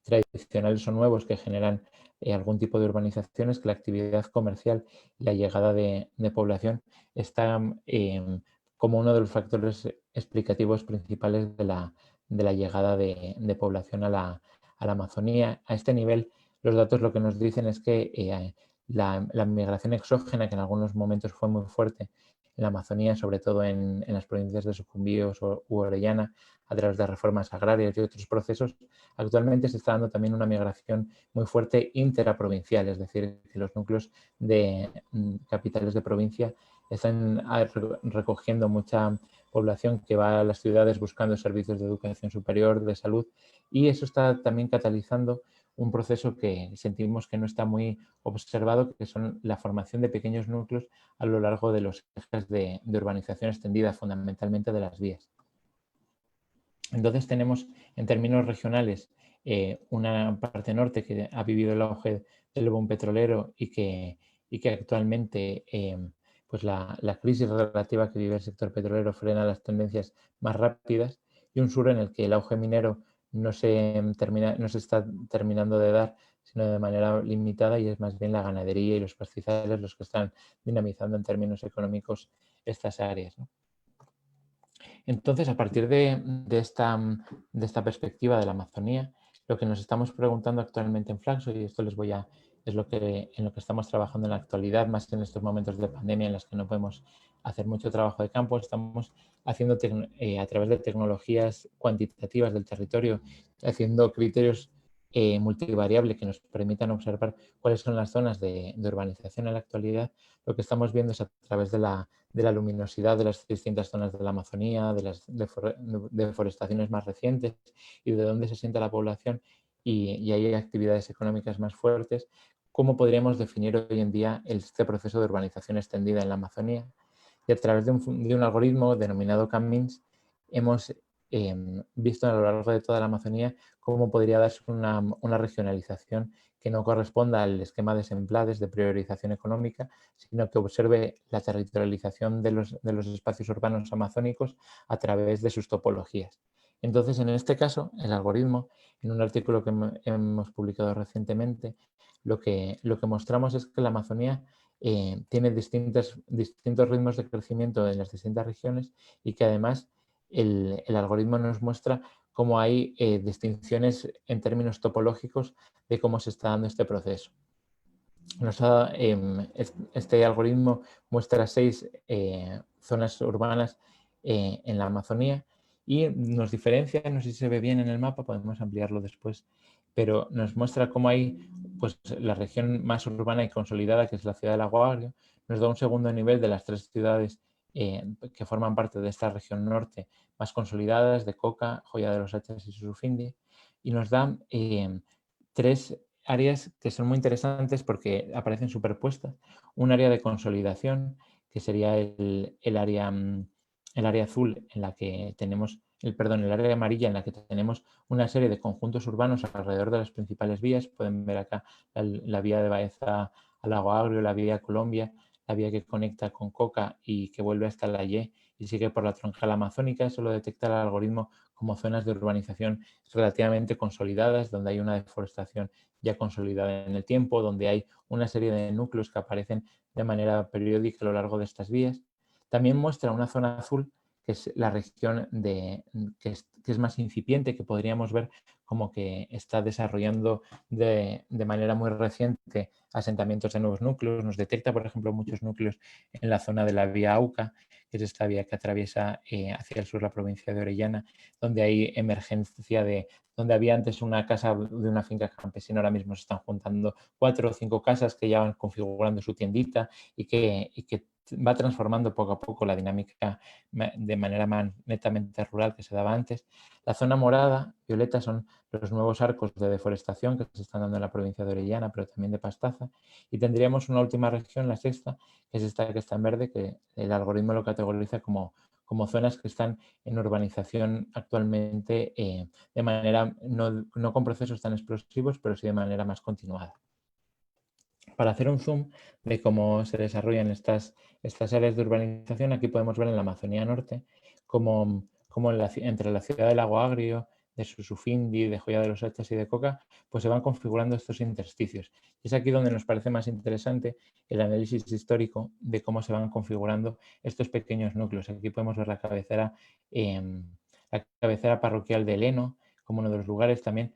tradicionales o nuevos que generan algún tipo de urbanizaciones, que la actividad comercial y la llegada de población está como uno de los factores explicativos principales de la llegada de población a la Amazonía. A este nivel, los datos lo que nos dicen es que la migración exógena, que en algunos momentos fue muy fuerte en la Amazonía, sobre todo en las provincias de Sucumbíos u Orellana, a través de reformas agrarias y otros procesos, actualmente se está dando también una migración muy fuerte interaprovincial, es decir, que los núcleos de capitales de provincia están recogiendo mucha población que va a las ciudades buscando servicios de educación superior, de salud, y eso está también catalizando un proceso que sentimos que no está muy observado, que son la formación de pequeños núcleos a lo largo de los ejes de urbanización extendida, fundamentalmente de las vías. Entonces tenemos en términos regionales una parte norte que ha vivido el auge del boom petrolero y que actualmente pues la crisis relativa que vive el sector petrolero frena las tendencias más rápidas, y un sur en el que el auge minero no se está terminando de dar, sino de manera limitada, y es más bien la ganadería y los pastizales los que están dinamizando en términos económicos estas áreas, ¿no? Entonces, a partir de esta perspectiva de la Amazonía, lo que nos estamos preguntando actualmente en Flaxo, y esto es en lo que estamos trabajando en la actualidad, más en estos momentos de pandemia en los que no podemos hacer mucho trabajo de campo, estamos haciendo a través de tecnologías cuantitativas del territorio, haciendo criterios multivariables que nos permitan observar cuáles son las zonas de urbanización en la actualidad. Lo que estamos viendo es a través de la luminosidad de las distintas zonas de la Amazonía, de las deforestaciones más recientes y de dónde se sienta la población y hay actividades económicas más fuertes, cómo podríamos definir hoy en día este proceso de urbanización extendida en la Amazonía. Y a través de un algoritmo denominado CAMMINS hemos visto a lo largo de toda la Amazonía cómo podría darse una regionalización que no corresponda al esquema de Semplades de priorización económica, sino que observe la territorialización de los espacios urbanos amazónicos a través de sus topologías. Entonces, en este caso, el algoritmo, en un artículo que hemos publicado recientemente, lo que mostramos es que la Amazonía tiene distintos ritmos de crecimiento en las distintas regiones y que además el algoritmo nos muestra cómo hay distinciones en términos topológicos de cómo se está dando este proceso. Este algoritmo muestra 6 zonas urbanas en la Amazonía y nos diferencia, no sé si se ve bien en el mapa, podemos ampliarlo después, pero nos muestra cómo hay pues, la región más urbana y consolidada, que es la ciudad de Lago Agrio, nos da un segundo nivel de las 3 ciudades que forman parte de esta región norte más consolidadas, de Coca, Joya de los Hachas y Susufindi, y nos da 3 áreas que son muy interesantes porque aparecen superpuestas. Un área de consolidación, que sería el área azul en la que tenemos, el área amarilla en la que tenemos una serie de conjuntos urbanos alrededor de las principales vías. Pueden ver acá la vía de Baeza a Lago Agrio, la vía Colombia, la vía que conecta con Coca y que vuelve hasta la Y y sigue por la troncal amazónica. Eso lo detecta el algoritmo como zonas de urbanización relativamente consolidadas, donde hay una deforestación ya consolidada en el tiempo, donde hay una serie de núcleos que aparecen de manera periódica a lo largo de estas vías. También muestra una zona azul, que es la región que es más incipiente, que podríamos ver como que está desarrollando de manera muy reciente asentamientos de nuevos núcleos. Nos detecta, por ejemplo, muchos núcleos en la zona de la vía Auca, que es esta vía que atraviesa hacia el sur la provincia de Orellana, donde hay emergencia donde había antes una casa de una finca campesina, ahora mismo se están juntando 4 o 5 casas que ya van configurando su tiendita y que va transformando poco a poco la dinámica de manera más netamente rural que se daba antes. La zona morada, violeta, son los nuevos arcos de deforestación que se están dando en la provincia de Orellana, pero también de Pastaza. Y tendríamos una última región, la sexta, que es esta que está en verde, que el algoritmo lo categoriza como zonas que están en urbanización actualmente de manera, no con procesos tan explosivos, pero sí de manera más continuada. Para hacer un zoom de cómo se desarrollan estas áreas de urbanización, aquí podemos ver en la Amazonía Norte cómo entre la ciudad de Lago Agrio, de Susufindi, de Joya de los Hachas y de Coca, pues se van configurando estos intersticios. Y es aquí donde nos parece más interesante el análisis histórico de cómo se van configurando estos pequeños núcleos. Aquí podemos ver la cabecera parroquial de Leno como uno de los lugares. También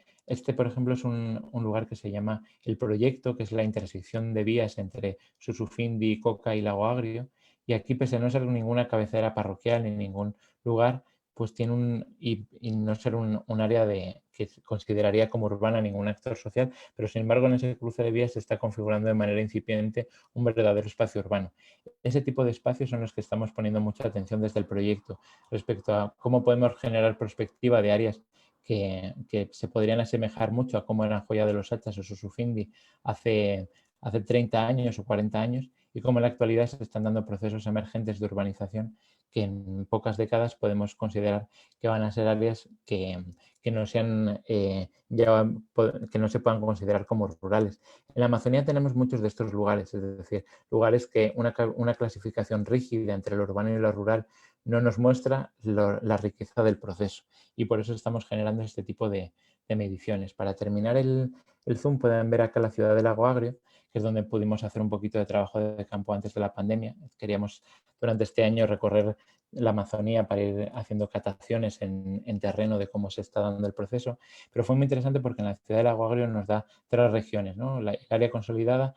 por ejemplo, es un lugar que se llama El Proyecto, que es la intersección de vías entre Susufindi, Coca y Lago Agrio. Y aquí, pese a no ser ninguna cabecera parroquial ni ningún lugar, pues tiene y no ser un área que consideraría como urbana ningún actor social, pero sin embargo en ese cruce de vías se está configurando de manera incipiente un verdadero espacio urbano. Ese tipo de espacios son los que estamos poniendo mucha atención desde el proyecto respecto a cómo podemos generar perspectiva de áreas que se podrían asemejar mucho a cómo eran Joya de los Hachas o Susufindi hace 30 años o 40 años y cómo en la actualidad se están dando procesos emergentes de urbanización que en pocas décadas podemos considerar que van a ser áreas que no sean que no se puedan considerar como rurales. En la Amazonía tenemos muchos de estos lugares, es decir, lugares que una clasificación rígida entre lo urbano y lo rural no nos muestra la riqueza del proceso y por eso estamos generando este tipo de mediciones. Para terminar el zoom pueden ver acá la ciudad de Lago Agrio, que es donde pudimos hacer un poquito de trabajo de campo antes de la pandemia. Queríamos durante este año recorrer la Amazonía para ir haciendo cataciones en terreno de cómo se está dando el proceso, pero fue muy interesante porque en la ciudad de Lago Agrio nos da 3 regiones, ¿no? El área consolidada,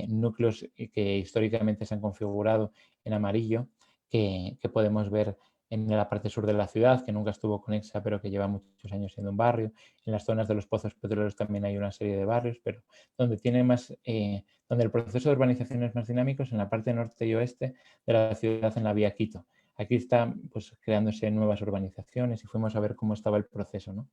núcleos que históricamente se han configurado en amarillo, que podemos ver en la parte sur de la ciudad, que nunca estuvo conexa, pero que lleva muchos años siendo un barrio. En las zonas de los pozos petroleros también hay una serie de barrios, pero donde donde el proceso de urbanización es más dinámico es en la parte norte y oeste de la ciudad, en la vía Quito. Aquí están pues, creándose nuevas urbanizaciones y fuimos a ver cómo estaba el proceso, ¿no?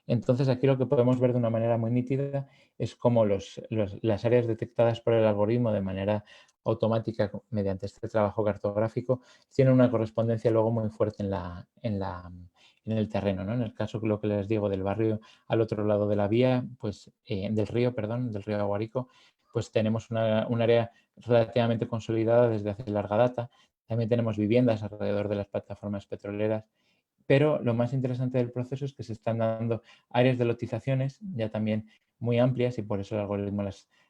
Entonces, aquí lo que podemos ver de una manera muy nítida es cómo las áreas detectadas por el algoritmo de manera automática mediante este trabajo cartográfico tienen una correspondencia luego muy fuerte en el terreno, ¿no? En el caso, lo que les digo, del barrio al otro lado de la vía, pues del río Aguarico, pues tenemos un área relativamente consolidada desde hace larga data. También tenemos viviendas alrededor de las plataformas petroleras. Pero lo más interesante del proceso es que se están dando áreas de lotizaciones ya también muy amplias y por eso el algoritmo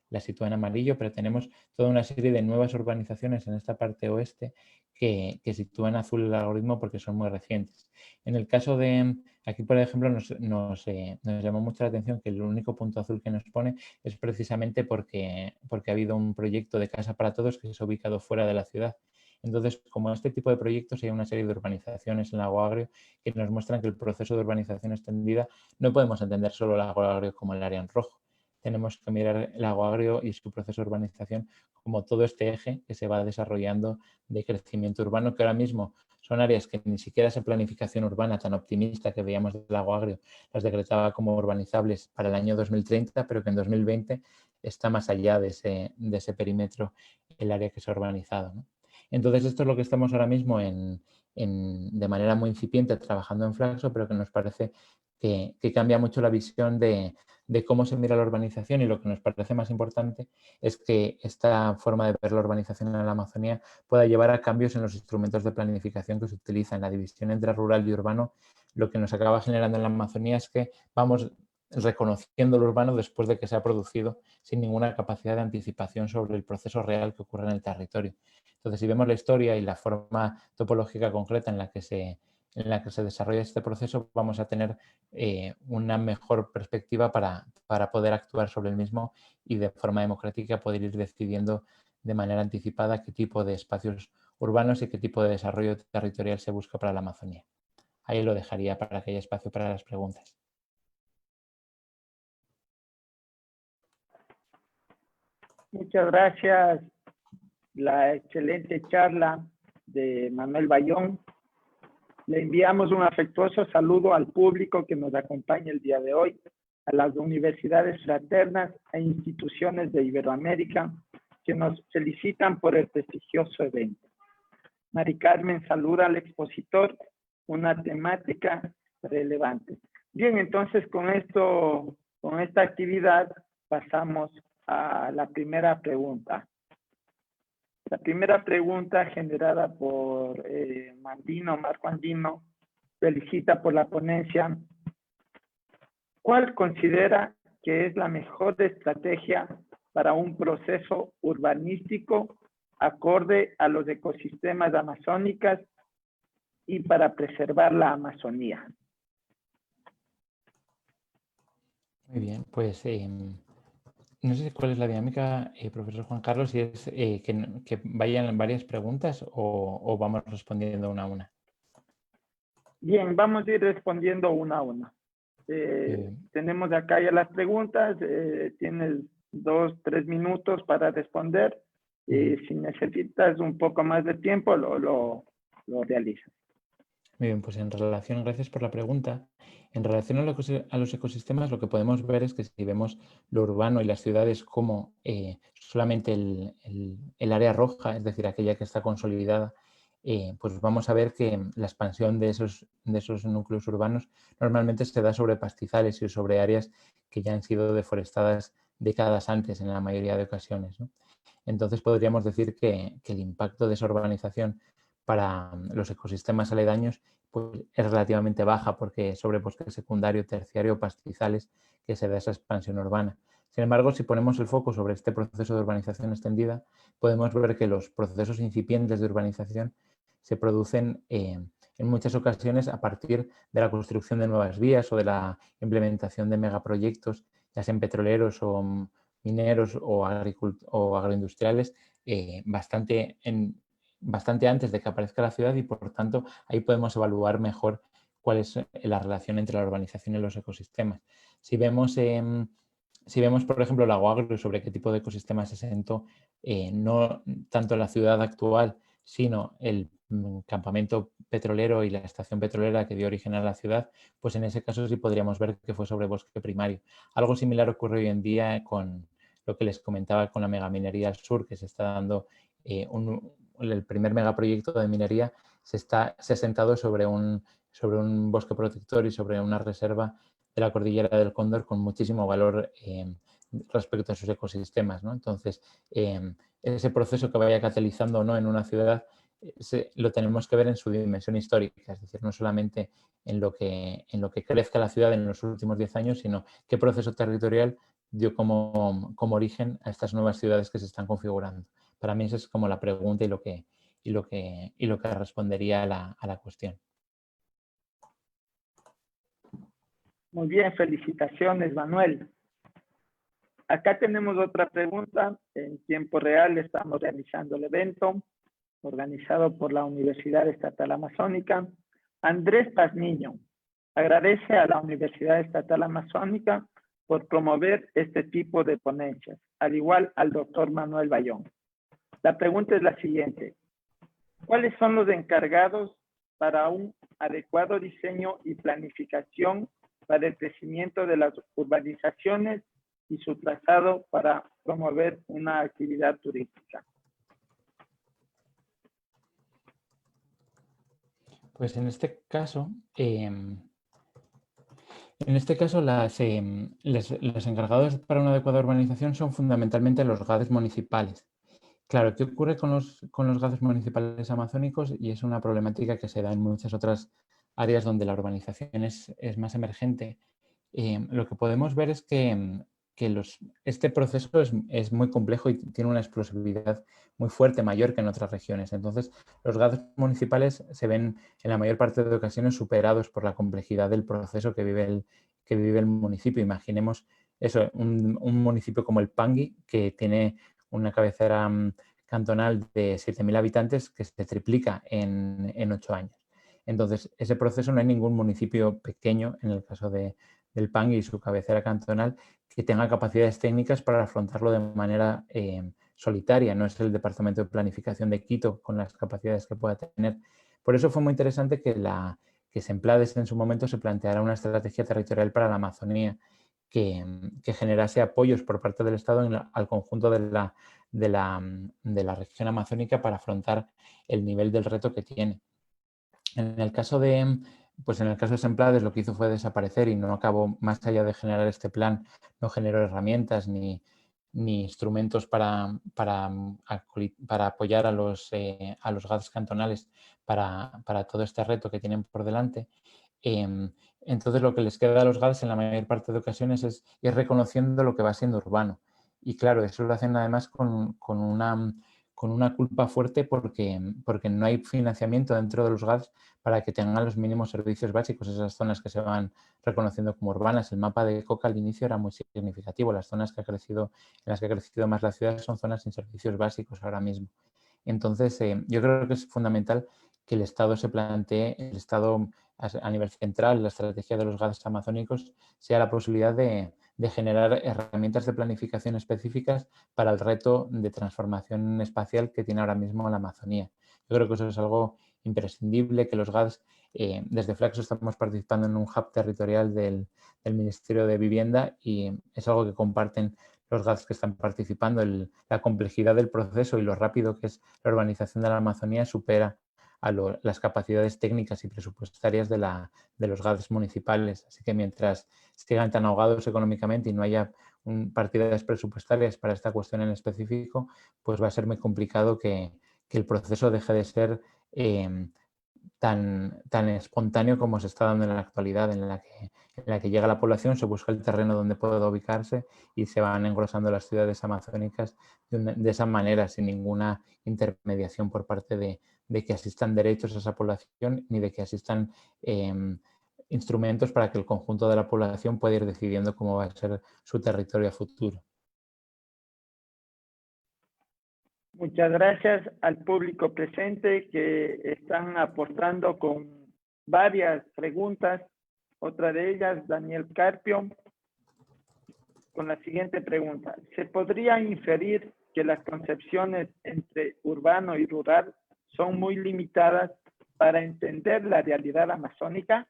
la sitúa en amarillo, pero tenemos toda una serie de nuevas urbanizaciones en esta parte oeste que sitúa en azul el algoritmo porque son muy recientes. En el caso de, aquí por ejemplo, nos llamó mucho la atención que el único punto azul que nos pone es precisamente porque ha habido un proyecto de Casa para Todos que se ha ubicado fuera de la ciudad. Entonces, como este tipo de proyectos, hay una serie de urbanizaciones en Lago Agrio que nos muestran que el proceso de urbanización extendida no podemos entender solo Lago Agrio como el área en rojo. Tenemos que mirar Lago Agrio y su proceso de urbanización como todo este eje que se va desarrollando de crecimiento urbano, que ahora mismo son áreas que ni siquiera esa planificación urbana tan optimista que veíamos del Lago Agrio las decretaba como urbanizables para el año 2030, pero que en 2020 está más allá de ese perímetro el área que se ha urbanizado, ¿no? Entonces, esto es lo que estamos ahora mismo de manera muy incipiente trabajando en Flaxo, pero que nos parece que cambia mucho la visión de cómo se mira la urbanización, y lo que nos parece más importante es que esta forma de ver la urbanización en la Amazonía pueda llevar a cambios en los instrumentos de planificación que se utilizan. La división entre rural y urbano, lo que nos acaba generando en la Amazonía es que vamos reconociendo lo urbano después de que se ha producido sin ninguna capacidad de anticipación sobre el proceso real que ocurre en el territorio. Entonces, si vemos la historia y la forma topológica concreta en la que se desarrolla este proceso, vamos a tener una mejor perspectiva para poder actuar sobre el mismo y de forma democrática poder ir decidiendo de manera anticipada qué tipo de espacios urbanos y qué tipo de desarrollo territorial se busca para la Amazonía. Ahí lo dejaría para que haya espacio para las preguntas. Muchas gracias. La excelente charla de Manuel Bayón. Le enviamos un afectuoso saludo al público que nos acompaña el día de hoy, a las universidades fraternas e instituciones de Iberoamérica que nos felicitan por el prestigioso evento. Mari Carmen saluda al expositor, una temática relevante. Bien, entonces con esta actividad pasamos a la primera pregunta. La primera pregunta, generada por Marco Andino, felicita por la ponencia. ¿Cuál considera que es la mejor estrategia para un proceso urbanístico acorde a los ecosistemas amazónicos y para preservar la Amazonía? Muy bien, pues no sé cuál es la dinámica, profesor Juan Carlos, si es que vayan varias preguntas o vamos respondiendo una a una. Bien, vamos a ir respondiendo una a una. Tenemos acá ya las preguntas, tienes 2-3 minutos para responder. Si necesitas un poco más de tiempo, lo realizas. Muy bien, pues gracias por la pregunta. En relación a los ecosistemas, lo que podemos ver es que si vemos lo urbano y las ciudades como solamente el área roja, es decir, aquella que está consolidada, pues vamos a ver que la expansión de esos núcleos urbanos normalmente se da sobre pastizales y sobre áreas que ya han sido deforestadas décadas antes en la mayoría de ocasiones, ¿no? Entonces podríamos decir que el impacto de esa urbanización para los ecosistemas aledaños pues, es relativamente baja porque es sobre bosque secundario, terciario, pastizales que se da esa expansión urbana. Sin embargo, si ponemos el foco sobre este proceso de urbanización extendida, podemos ver que los procesos incipientes de urbanización se producen en muchas ocasiones a partir de la construcción de nuevas vías o de la implementación de megaproyectos, ya sean petroleros o mineros o agroindustriales, bastante antes de que aparezca la ciudad, y por tanto ahí podemos evaluar mejor cuál es la relación entre la urbanización y los ecosistemas. Si vemos, por ejemplo, Lago Agrio, sobre qué tipo de ecosistema se asentó, no tanto la ciudad actual, sino el campamento petrolero y la estación petrolera que dio origen a la ciudad, pues en ese caso sí podríamos ver que fue sobre bosque primario. Algo similar ocurre hoy en día con lo que les comentaba con la megaminería al sur, que se está dando el primer megaproyecto de minería se ha asentado sobre un bosque protector y sobre una reserva de la cordillera del Cóndor con muchísimo valor respecto a sus ecosistemas, ¿no? Entonces, ese proceso que vaya catalizando o no en una ciudad lo tenemos que ver en su dimensión histórica, es decir, no solamente en lo que crezca la ciudad en los últimos 10 años, sino qué proceso territorial dio como origen a estas nuevas ciudades que se están configurando. Para mí esa es como la pregunta y lo que respondería a la cuestión. Muy bien, felicitaciones, Manuel. Acá tenemos otra pregunta. En tiempo real estamos realizando el evento organizado por la Universidad Estatal Amazónica. Andrés Pazmiño agradece a la Universidad Estatal Amazónica por promover este tipo de ponencias, al igual al doctor Manuel Bayón. La pregunta es la siguiente: ¿cuáles son los encargados para un adecuado diseño y planificación para el crecimiento de las urbanizaciones y su trazado para promover una actividad turística? Pues en este caso, los encargados para una adecuada urbanización son fundamentalmente los GADES municipales. Claro, ¿qué ocurre con los GADES municipales amazónicos? Y es una problemática que se da en muchas otras áreas donde la urbanización es más emergente. Lo que podemos ver es que este proceso es muy complejo y tiene una explosividad muy fuerte, mayor que en otras regiones. Entonces, los GADES municipales se ven en la mayor parte de ocasiones superados por la complejidad del proceso que vive el municipio. Imaginemos eso, un municipio como el Pangui, que tiene una cabecera cantonal de 7.000 habitantes que se triplica en 8 años. Entonces, ese proceso no hay ningún municipio pequeño, en el caso del Pangui y su cabecera cantonal, que tenga capacidades técnicas para afrontarlo de manera solitaria. No es el Departamento de Planificación de Quito con las capacidades que pueda tener. Por eso fue muy interesante que Semplades en su momento se planteara una estrategia territorial para la Amazonía que generase apoyos por parte del Estado al conjunto de la región amazónica para afrontar el nivel del reto que tiene. En el caso de Semplades, lo que hizo fue desaparecer y no acabó, más allá de generar este plan, no generó herramientas ni instrumentos para apoyar a los GADs cantonales para todo este reto que tienen por delante. Entonces, lo que les queda a los GADs en la mayor parte de ocasiones es ir reconociendo lo que va siendo urbano. Y claro, eso lo hacen además con una culpa fuerte porque no hay financiamiento dentro de los GADs para que tengan los mínimos servicios básicos, esas zonas que se van reconociendo como urbanas. El mapa de Coca al inicio era muy significativo. Las zonas en las que ha crecido más la ciudad son zonas sin servicios básicos ahora mismo. Entonces, yo creo que es fundamental que el Estado se plantee, el Estado a nivel central, la estrategia de los GADs amazónicos, sea la posibilidad de generar herramientas de planificación específicas para el reto de transformación espacial que tiene ahora mismo la Amazonía. Yo creo que eso es algo imprescindible, que los GADs, desde Flaxo estamos participando en un hub territorial del Ministerio de Vivienda y es algo que comparten los GADs que están participando. La complejidad del proceso y lo rápido que es la urbanización de la Amazonía supera a las capacidades técnicas y presupuestarias de los GADs municipales. Así que mientras sigan tan ahogados económicamente y no haya partidas presupuestarias para esta cuestión en específico, pues va a ser muy complicado que el proceso deje de ser tan espontáneo como se está dando en la actualidad, en la que llega la población, se busca el terreno donde pueda ubicarse y se van engrosando las ciudades amazónicas de esa manera, sin ninguna intermediación por parte de que asistan derechos a esa población ni de que asistan instrumentos para que el conjunto de la población pueda ir decidiendo cómo va a ser su territorio a futuro. Muchas gracias al público presente que están aportando con varias preguntas. Otra de ellas, Daniel Carpio, con la siguiente pregunta. ¿Se podría inferir que las concepciones entre urbano y rural son muy limitadas para entender la realidad amazónica?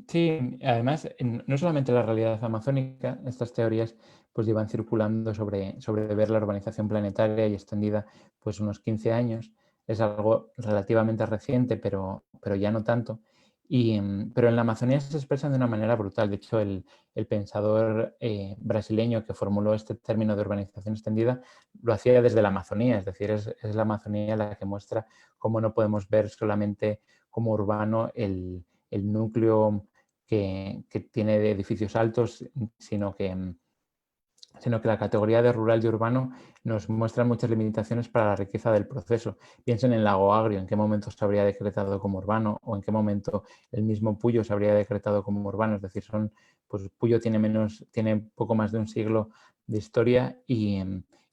Sí, además, no solamente la realidad amazónica, estas teorías pues llevan circulando sobre ver la urbanización planetaria y extendida pues unos 15 años. Es algo relativamente reciente, pero ya no tanto. Pero en la Amazonía se expresan de una manera brutal. De hecho, el pensador brasileño que formuló este término de urbanización extendida lo hacía desde la Amazonía, es decir, es la Amazonía la que muestra cómo no podemos ver solamente como urbano el núcleo que tiene de edificios altos, sino que la categoría de rural y urbano nos muestra muchas limitaciones para la riqueza del proceso. Piensen en Lago Agrio, en qué momento se habría decretado como urbano o en qué momento el mismo Puyo se habría decretado como urbano. Es decir, pues Puyo tiene poco más de un siglo de historia y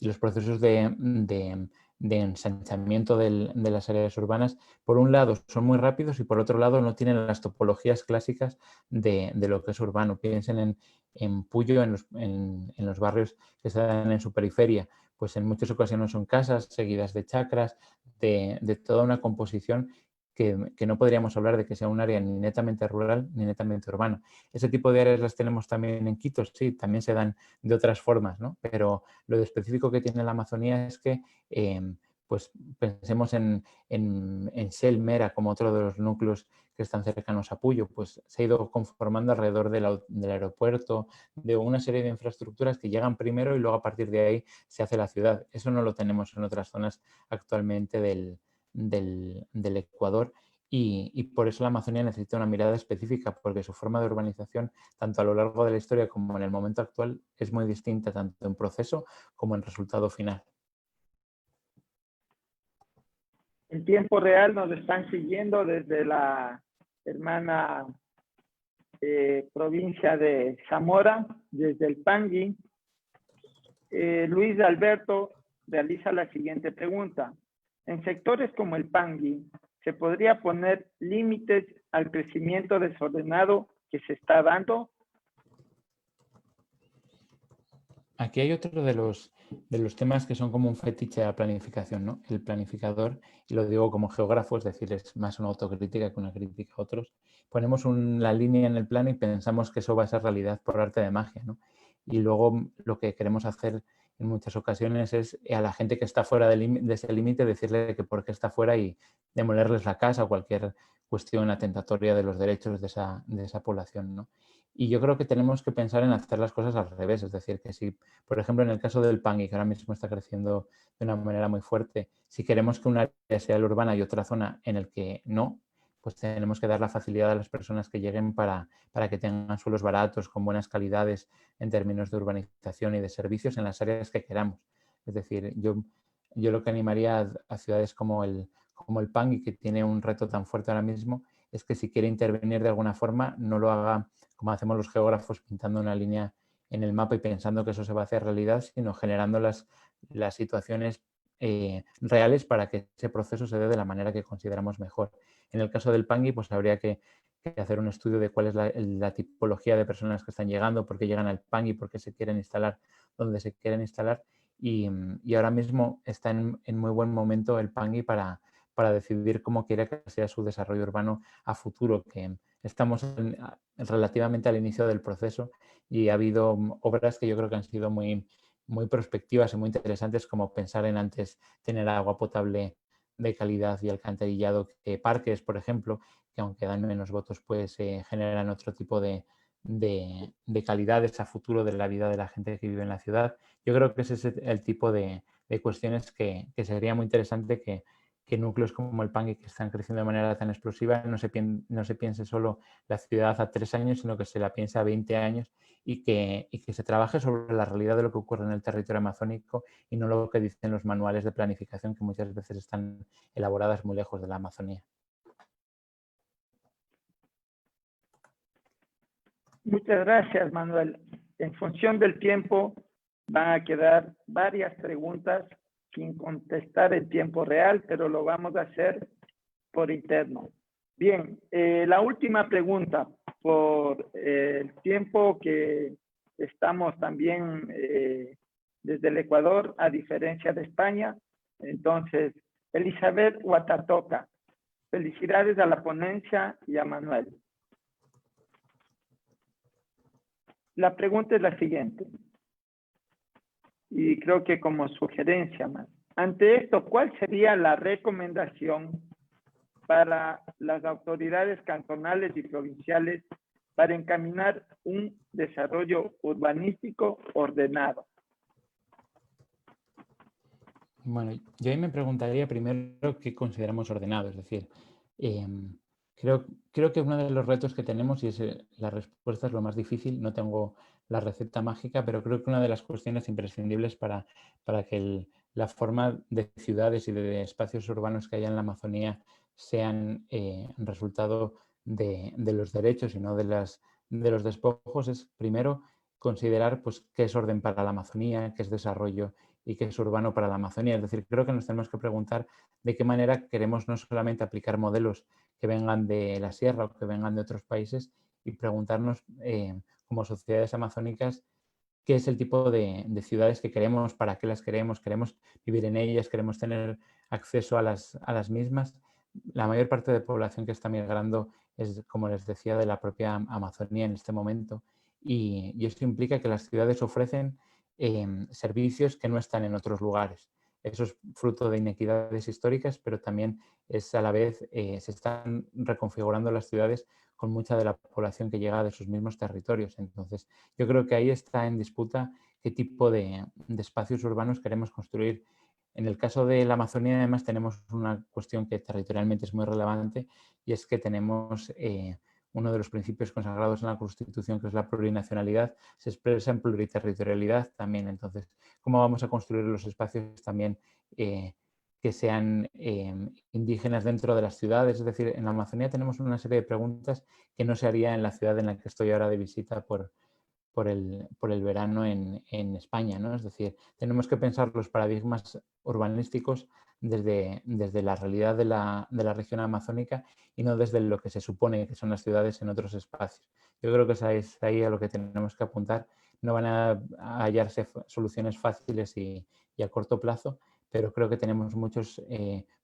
los procesos de ensanchamiento de las áreas urbanas, por un lado, son muy rápidos y por otro lado no tienen las topologías clásicas de lo que es urbano. Piensen en Puyo, en los barrios que están en su periferia, pues en muchas ocasiones son casas seguidas de chacras, de toda una composición que no podríamos hablar de que sea un área ni netamente rural ni netamente urbana. Ese tipo de áreas las tenemos también en Quito, sí, también se dan de otras formas, ¿no? Pero lo de específico que tiene la Amazonía es que pues pensemos en Shell Mera como otro de los núcleos que están cercanos a Puyo, pues se ha ido conformando alrededor del aeropuerto, de una serie de infraestructuras que llegan primero y luego a partir de ahí se hace la ciudad. Eso no lo tenemos en otras zonas actualmente del Ecuador y por eso la Amazonía necesita una mirada específica porque su forma de urbanización, tanto a lo largo de la historia como en el momento actual, es muy distinta tanto en proceso como en resultado final. En tiempo real nos están siguiendo desde la hermana provincia de Zamora, desde el Pangui. Luis Alberto realiza la siguiente pregunta. En sectores como el Pangui, ¿se podría poner límites al crecimiento desordenado que se está dando? Aquí hay otro de los temas que son como un fetiche a la planificación, ¿no? El planificador, y lo digo como geógrafo, es decir, es más una autocrítica que una crítica a otros. Ponemos la línea en el plano y pensamos que eso va a ser realidad por arte de magia, ¿no? Y luego lo que queremos hacer en muchas ocasiones es a la gente que está fuera de ese límite decirle que por qué está fuera y demolerles la casa o cualquier cuestión atentatoria de los derechos de esa población, ¿no? Y yo creo que tenemos que pensar en hacer las cosas al revés, es decir, que si, por ejemplo, en el caso del Pangui, que ahora mismo está creciendo de una manera muy fuerte, si queremos que una área sea la urbana y otra zona en el que no, pues tenemos que dar la facilidad a las personas que lleguen para que tengan suelos baratos, con buenas calidades en términos de urbanización y de servicios en las áreas que queramos. Es decir, yo lo que animaría a ciudades como el Pangui, que tiene un reto tan fuerte ahora mismo, es que si quiere intervenir de alguna forma, no lo haga como hacemos los geógrafos, pintando una línea en el mapa y pensando que eso se va a hacer realidad, sino generando las situaciones reales para que ese proceso se dé de la manera que consideramos mejor. En el caso del Pangui, pues habría que hacer un estudio de cuál es la tipología de personas que están llegando, por qué llegan al Pangui, por qué se quieren instalar donde se quieren instalar y ahora mismo está en muy buen momento el Pangui para decidir cómo quiere que sea su desarrollo urbano a futuro, que estamos relativamente al inicio del proceso y ha habido obras que yo creo que han sido muy, muy prospectivas y muy interesantes, como pensar en antes tener agua potable de calidad y alcantarillado que parques, por ejemplo, que aunque dan menos votos, pues generan otro tipo de calidades a futuro de la vida de la gente que vive en la ciudad. Yo creo que ese es el tipo de cuestiones que sería muy interesante que núcleos como el Pangui, que están creciendo de manera tan explosiva, no se piense solo la ciudad a 3 años, sino que se la piense a 20 años y que se trabaje sobre la realidad de lo que ocurre en el territorio amazónico y no lo que dicen los manuales de planificación que muchas veces están elaboradas muy lejos de la Amazonía. Muchas gracias, Manuel. En función del tiempo, van a quedar varias preguntas sin contestar en tiempo real, pero lo vamos a hacer por interno. Bien, la última pregunta, por el tiempo que estamos también desde el Ecuador, a diferencia de España. Entonces, Elizabeth Huatatoca, felicidades a la ponencia y a Manuel. La pregunta es la siguiente, y creo que como sugerencia más. Ante esto, ¿cuál sería la recomendación para las autoridades cantonales y provinciales para encaminar un desarrollo urbanístico ordenado? Bueno, yo ahí me preguntaría primero qué consideramos ordenado, es decir, Creo que uno de los retos que tenemos, y es la respuesta es lo más difícil, no tengo la receta mágica, pero creo que una de las cuestiones imprescindibles para que la forma de ciudades y de espacios urbanos que haya en la Amazonía sean resultado de los derechos y no de los despojos es primero considerar pues, qué es orden para la Amazonía, qué es desarrollo y qué es urbano para la Amazonía. Es decir, creo que nos tenemos que preguntar de qué manera queremos no solamente aplicar modelos que vengan de la sierra o que vengan de otros países y preguntarnos como sociedades amazónicas qué es el tipo de ciudades que queremos, para qué las queremos vivir en ellas, queremos tener acceso a las mismas. La mayor parte de población que está migrando es, como les decía, de la propia Amazonía en este momento y esto implica que las ciudades ofrecen servicios que no están en otros lugares. Eso es fruto de inequidades históricas, pero también es a la vez, se están reconfigurando las ciudades con mucha de la población que llega de sus mismos territorios. Entonces, yo creo que ahí está en disputa qué tipo de espacios urbanos queremos construir. En el caso de la Amazonía, además, tenemos una cuestión que territorialmente es muy relevante y es que tenemos uno de los principios consagrados en la Constitución, que es la plurinacionalidad, se expresa en pluriterritorialidad también. Entonces, ¿cómo vamos a construir los espacios también que sean indígenas dentro de las ciudades? Es decir, en la Amazonía tenemos una serie de preguntas que no se haría en la ciudad en la que estoy ahora de visita por el verano en España, ¿no? Es decir, tenemos que pensar los paradigmas urbanísticos desde la realidad de la región amazónica y no desde lo que se supone que son las ciudades en otros espacios. Yo creo que es ahí a lo que tenemos que apuntar. No van a hallarse soluciones fáciles y a corto plazo, pero creo que tenemos muchos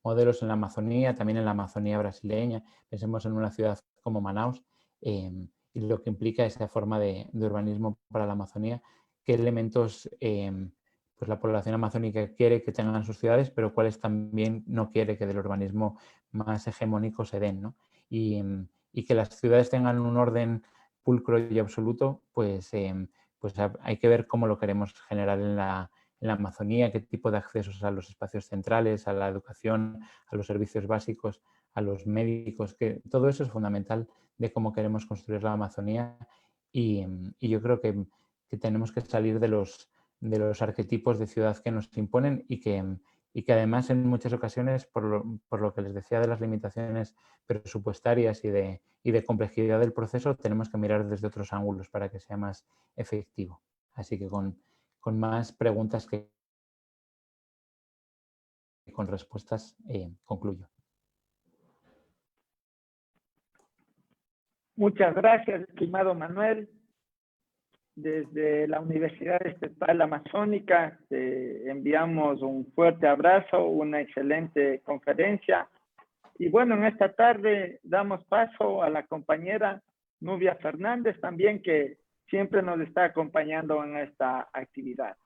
modelos en la Amazonía, también en la Amazonía brasileña. Pensemos en una ciudad como Manaus, y lo que implica esa forma de urbanismo para la Amazonía, qué elementos pues la población amazónica quiere que tengan sus ciudades, pero cuáles también no quiere que del urbanismo más hegemónico se den, ¿no? Y que las ciudades tengan un orden pulcro y absoluto, pues hay que ver cómo lo queremos generar en la Amazonía, qué tipo de accesos a los espacios centrales, a la educación, a los servicios básicos, a los médicos, que todo eso es fundamental de cómo queremos construir la Amazonía y yo creo que tenemos que salir de los arquetipos de ciudad que nos imponen y que además en muchas ocasiones, por lo que les decía de las limitaciones presupuestarias y de complejidad del proceso, tenemos que mirar desde otros ángulos para que sea más efectivo. Así que con más preguntas que con respuestas concluyo. Muchas gracias, estimado Manuel. Desde la Universidad Estatal Amazónica te enviamos un fuerte abrazo, una excelente conferencia. Y bueno, en esta tarde damos paso a la compañera Nubia Fernández también, que siempre nos está acompañando en esta actividad.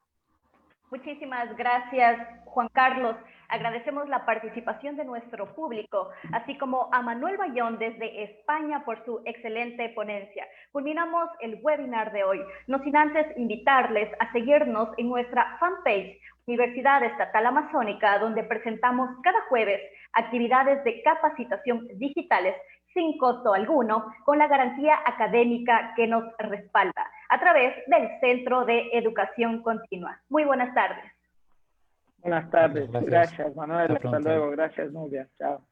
Muchísimas gracias, Juan Carlos. Agradecemos la participación de nuestro público, así como a Manuel Bayón desde España por su excelente ponencia. Culminamos el webinar de hoy, no sin antes invitarles a seguirnos en nuestra fanpage Universidad Estatal Amazónica, donde presentamos cada jueves actividades de capacitación digitales sin costo alguno, con la garantía académica que nos respalda, a través del Centro de Educación Continua. Muy buenas tardes. Buenas tardes. Gracias, Manuel. Hasta luego. Gracias, Nubia. Chao.